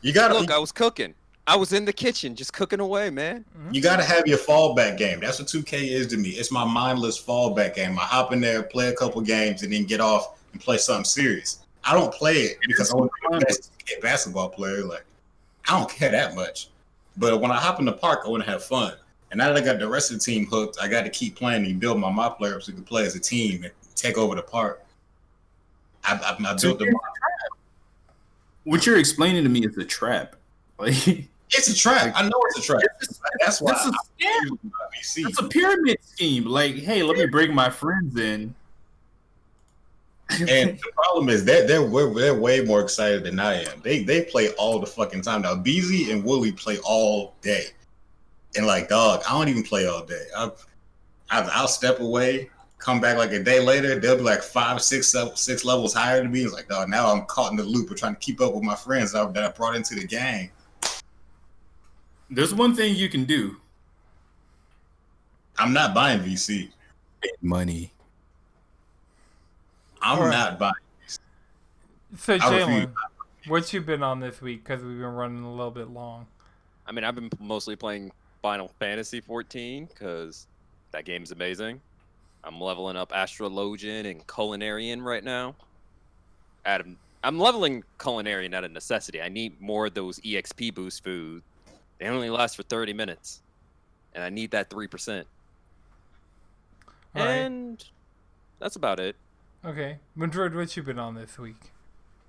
D: You gotta
B: look. I was cooking. I was in the kitchen just cooking away, man.
D: You got to have your fallback game. That's what 2K is to me. It's my mindless fallback game. I hop in there, play a couple games, and then get off and play something serious. I don't play it because I want to be the best basketball player. Like, I don't care that much. But when I hop in the park, I want to have fun. And now that I got the rest of the team hooked, I got to keep playing and build my player up so we can play as a team and take over the park. I built the.
C: What you're explaining to me is a trap. Like.
D: It's a trap. I know it's a trap. That's why.
C: It's a pyramid scheme. Like, hey, let me bring my friends in.
D: And the problem is that they're way more excited than I am. They play all the fucking time now. Beezy and Wooly play all day, and like, dog, I don't even play all day. I'll step away, come back like a day later. They'll be like 5, 6 levels higher than me. It's like, dog, now I'm caught in the loop of trying to keep up with my friends that I brought into the gang.
C: There's one thing you can do.
D: I'm not buying VC.
C: Money.
D: I'm not buying VC.
A: So, Jalen, what you been on this week? Because we've been running a little bit long.
B: I mean, I've been mostly playing Final Fantasy 14 because that game's amazing. I'm leveling up Astrologian and Culinarian right now. I'm leveling Culinarian out of necessity. I need more of those EXP boost food. They only last for 30 minutes. And I need that 3%. And that's about it.
A: Okay. Madrid, what you been on this week?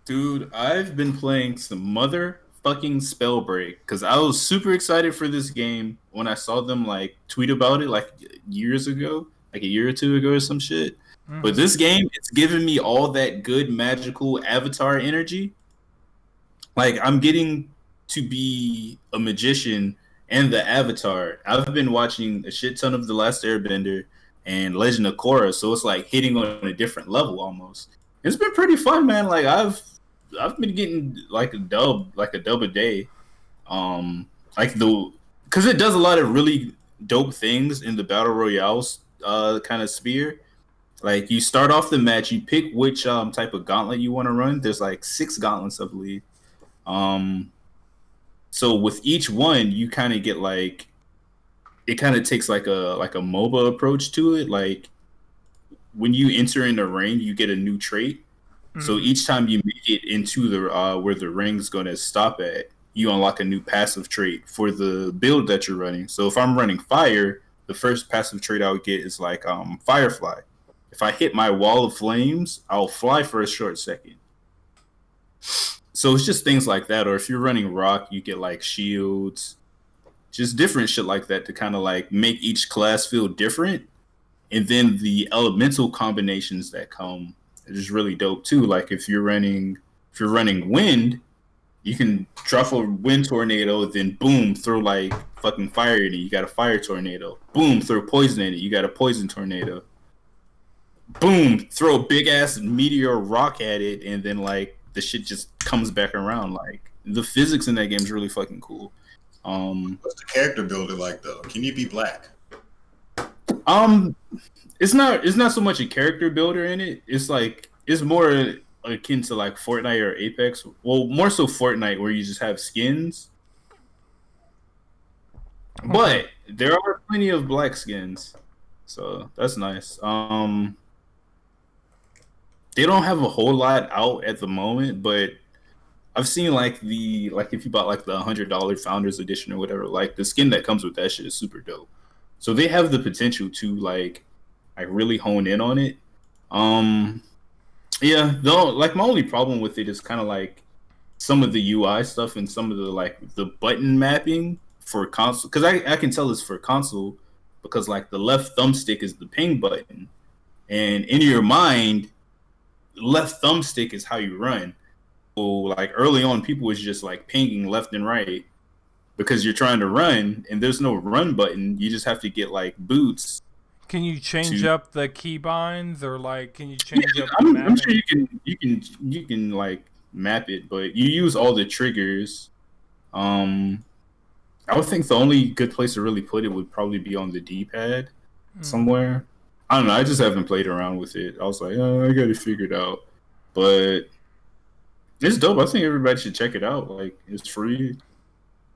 C: Dude, I've been playing some motherfucking Spellbreak because I was super excited for this game when I saw them like tweet about it like years ago, like a year or two ago or some shit. Mm-hmm. But this game, it's giving me all that good magical Avatar energy. Like, I'm getting to be a magician and the Avatar. I've been watching a shit ton of The Last Airbender and Legend of Korra, so it's like hitting on a different level almost. It's been pretty fun, man. Like I've been getting like a dub a day. Because it does a lot of really dope things in the battle royale kind of sphere. Like you start off the match, you pick which type of gauntlet you want to run. There's like 6 gauntlets, I believe. Um, so with each one, you kind of get like it kind of takes like a MOBA approach to it. Like when you enter in the ring, you get a new trait. So each time you make it into the where the ring's going to stop at, you unlock a new passive trait for the build that you're running. So if I'm running fire, the first passive trait I would get is like Firefly. If I hit my wall of flames, I'll fly for a short second. So it's just things like that. Or if you're running rock, you get like shields, just different shit like that to kind of like make each class feel different. And then the elemental combinations that come is really dope too. Like if you're running wind, you can drop a wind tornado, then boom, throw like fucking fire in it. You got a fire tornado. Boom, throw poison in it. You got a poison tornado. Boom, throw a big ass meteor rock at it, and then like the shit just comes back around. Like the physics in that game is really fucking cool.
D: What's the character builder like though? Can you be black?
C: It's not so much a character builder in it. It's more akin to like Fortnite or Apex. Well, more so Fortnite, where you just have skins. But there are plenty of black skins, so that's nice. They don't have a whole lot out at the moment, but I've seen like if you bought like the $100 Founders Edition or whatever, like the skin that comes with that shit is super dope. So they have the potential to like really hone in on it. Yeah, though, like my only problem with it is kind of like some of the UI stuff and some of the like the button mapping for console, because I can tell it's for console because like the left thumbstick is the ping button, and in your mind, left thumbstick is how you run. So like early on, people was just like pinging left and right because you're trying to run and there's no run button. You just have to get like boots.
A: Can you change up the keybinds, or like can you change up?
C: I'm sure you can like map it, but you use all the triggers. I would think the only good place to really put it would probably be on the D-pad somewhere. I don't know. I just haven't played around with it. I was like, oh, I got it figured out, but it's dope. I think everybody should check it out. Like, it's free,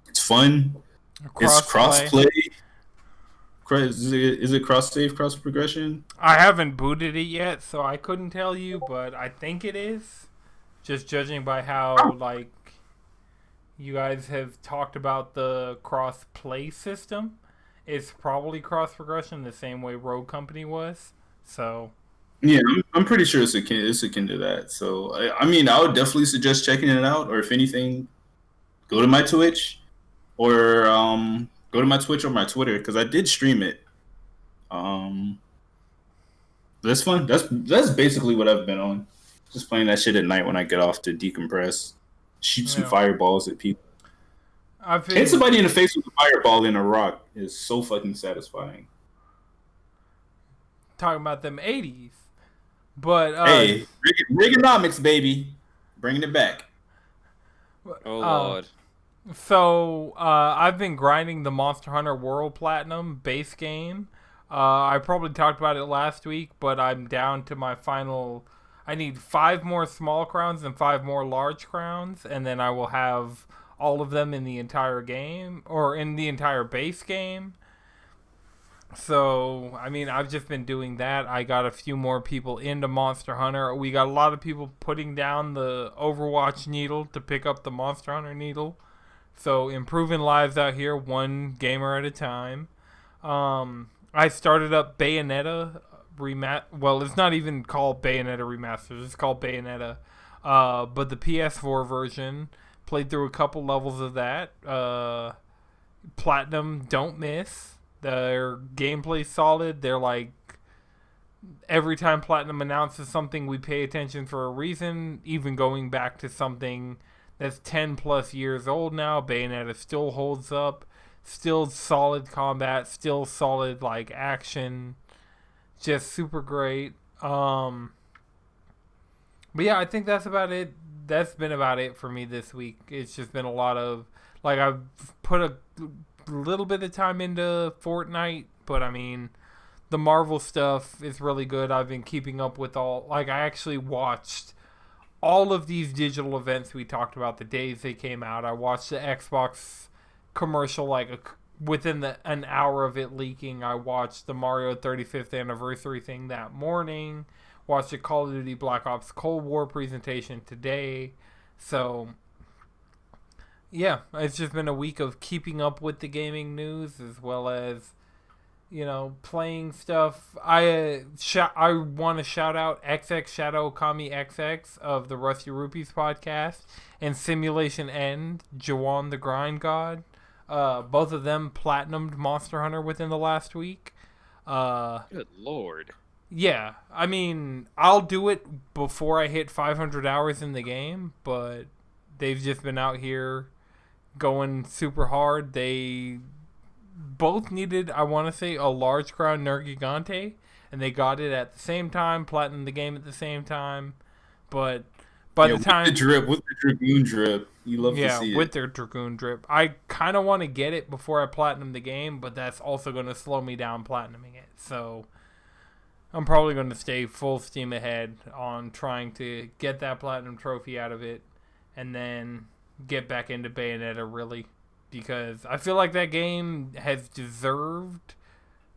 C: it's fun, it's cross-play. Is it cross-save, cross-progression?
A: I haven't booted it yet, so I couldn't tell you, but I think it is. Just judging by how, like, you guys have talked about the cross-play system. It's probably cross-progression the same way Rogue Company was, so...
C: Yeah, I'm pretty sure it's akin to that. So, I mean, I would definitely suggest checking it out, or if anything, go to my Twitch, or... go to my Twitch or my Twitter, because I did stream it. That's fun. That's basically what I've been on. Just playing that shit at night when I get off to decompress. Shoot some fireballs at people. Hit somebody in the face with a fireball in a rock is so fucking satisfying.
A: Talking about them 80s. But,
C: hey, Reaganomics, baby. Bringing it back.
B: Oh, Lord.
A: So, I've been grinding the Monster Hunter World Platinum base game. I probably talked about it last week, but I'm down to my final... I need 5 more small crowns and 5 more large crowns, and then I will have all of them in the entire game, or in the entire base game. So, I mean, I've just been doing that. I got a few more people into Monster Hunter. We got a lot of people putting down the Overwatch needle to pick up the Monster Hunter needle. So, improving lives out here, one gamer at a time. I started up Bayonetta well, it's not even called Bayonetta Remastered. It's called Bayonetta. But the PS4 version, played through a couple levels of that. Platinum, don't miss. Their gameplay's solid. They're like, every time Platinum announces something, we pay attention for a reason. Even going back to something that's 10 plus years old now, Bayonetta still holds up. Still solid combat. Still solid like action. Just super great. But yeah, I think that's about it. That's been about it for me this week. It's just been a lot of, like, I've put a little bit of time into Fortnite, but I mean, the Marvel stuff is really good. I've been keeping up with all. Like, I actually watched all of these digital events we talked about the days they came out. I watched the Xbox commercial within an hour of it leaking. I watched the Mario 35th anniversary thing that morning. Watched the Call of Duty Black Ops Cold War presentation today. So, yeah, it's just been a week of keeping up with the gaming news as well as, playing stuff. I want to shout out XX Shadow Kami XX of the Rusty Rupees podcast and Simulation End, Jawan the Grind God. Both of them platinumed Monster Hunter within the last week.
B: Good lord.
A: Yeah, I mean, I'll do it before I hit 500 hours in the game, but they've just been out here going super hard. They both needed, I want to say, a large crown Nergigante, and they got it at the same time, platinum the game at the same time, but by the time...
C: With the Dragoon drip, you love to see it.
A: Yeah, with their Dragoon drip. I kind of want to get it before I platinum the game, but that's also going to slow me down platinuming it, so... I'm probably going to stay full steam ahead on trying to get that platinum trophy out of it and then get back into Bayonetta, really, because I feel like that game has deserved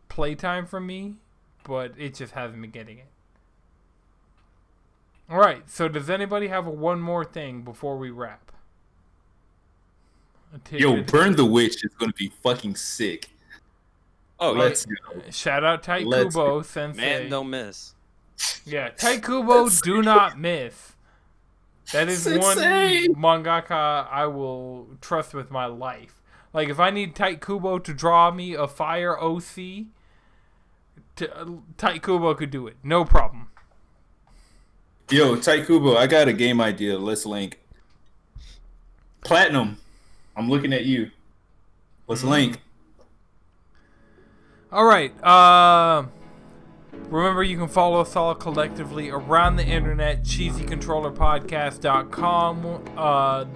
A: playtime from me, but it just hasn't been getting it. Alright, so does anybody have one more thing before we wrap?
C: Yo, Burn the Witch is going to be fucking sick.
B: Oh,
C: let's go.
A: Shout out Tight Kubo Sensei.
B: Man, don't miss.
A: Yeah, Tight Kubo, do not miss. That is
C: Sensei.
A: One mangaka I will trust with my life. Like, if I need Tight Kubo to draw me a fire OC, Tight Kubo could do it. No problem.
C: Yo, Tight Kubo, I got a game idea. Let's link. Platinum, I'm looking at you. Let's link.
A: Alright, remember you can follow us all collectively around the internet, cheesycontrollerpodcast.com.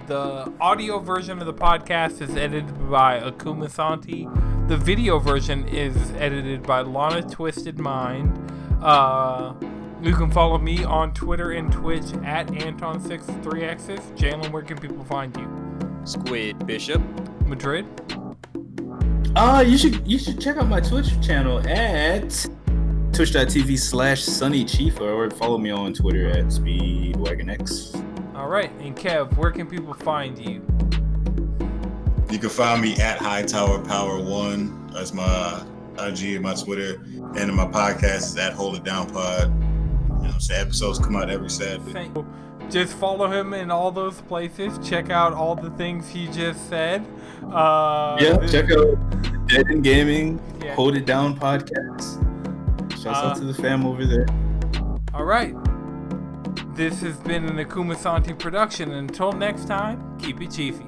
A: The audio version of the podcast is edited by Akuma Santi. The video version is edited by Lana Twisted Mind. You can follow me on Twitter and Twitch at Anton63Xs. Jalen, where can people find you?
B: Squid Bishop.
A: Madrid?
C: You should check out my Twitch channel at twitch.tv/SunnyChifa or follow me on Twitter at SpeedwagonX.
A: Alright, and Kev, where can people find you?
D: You can find me at Hightower Power 1. That's my IG and my Twitter. And my podcast is at Hold It Down Pod. So episodes come out every Saturday.
A: Just follow him in all those places. Check out all the things he just said.
C: Check out Dead in Gaming, Hold It Down podcast. Shouts out to the fam over there.
A: All right. This has been an Akuma Santi production. Until next time, keep it cheesy.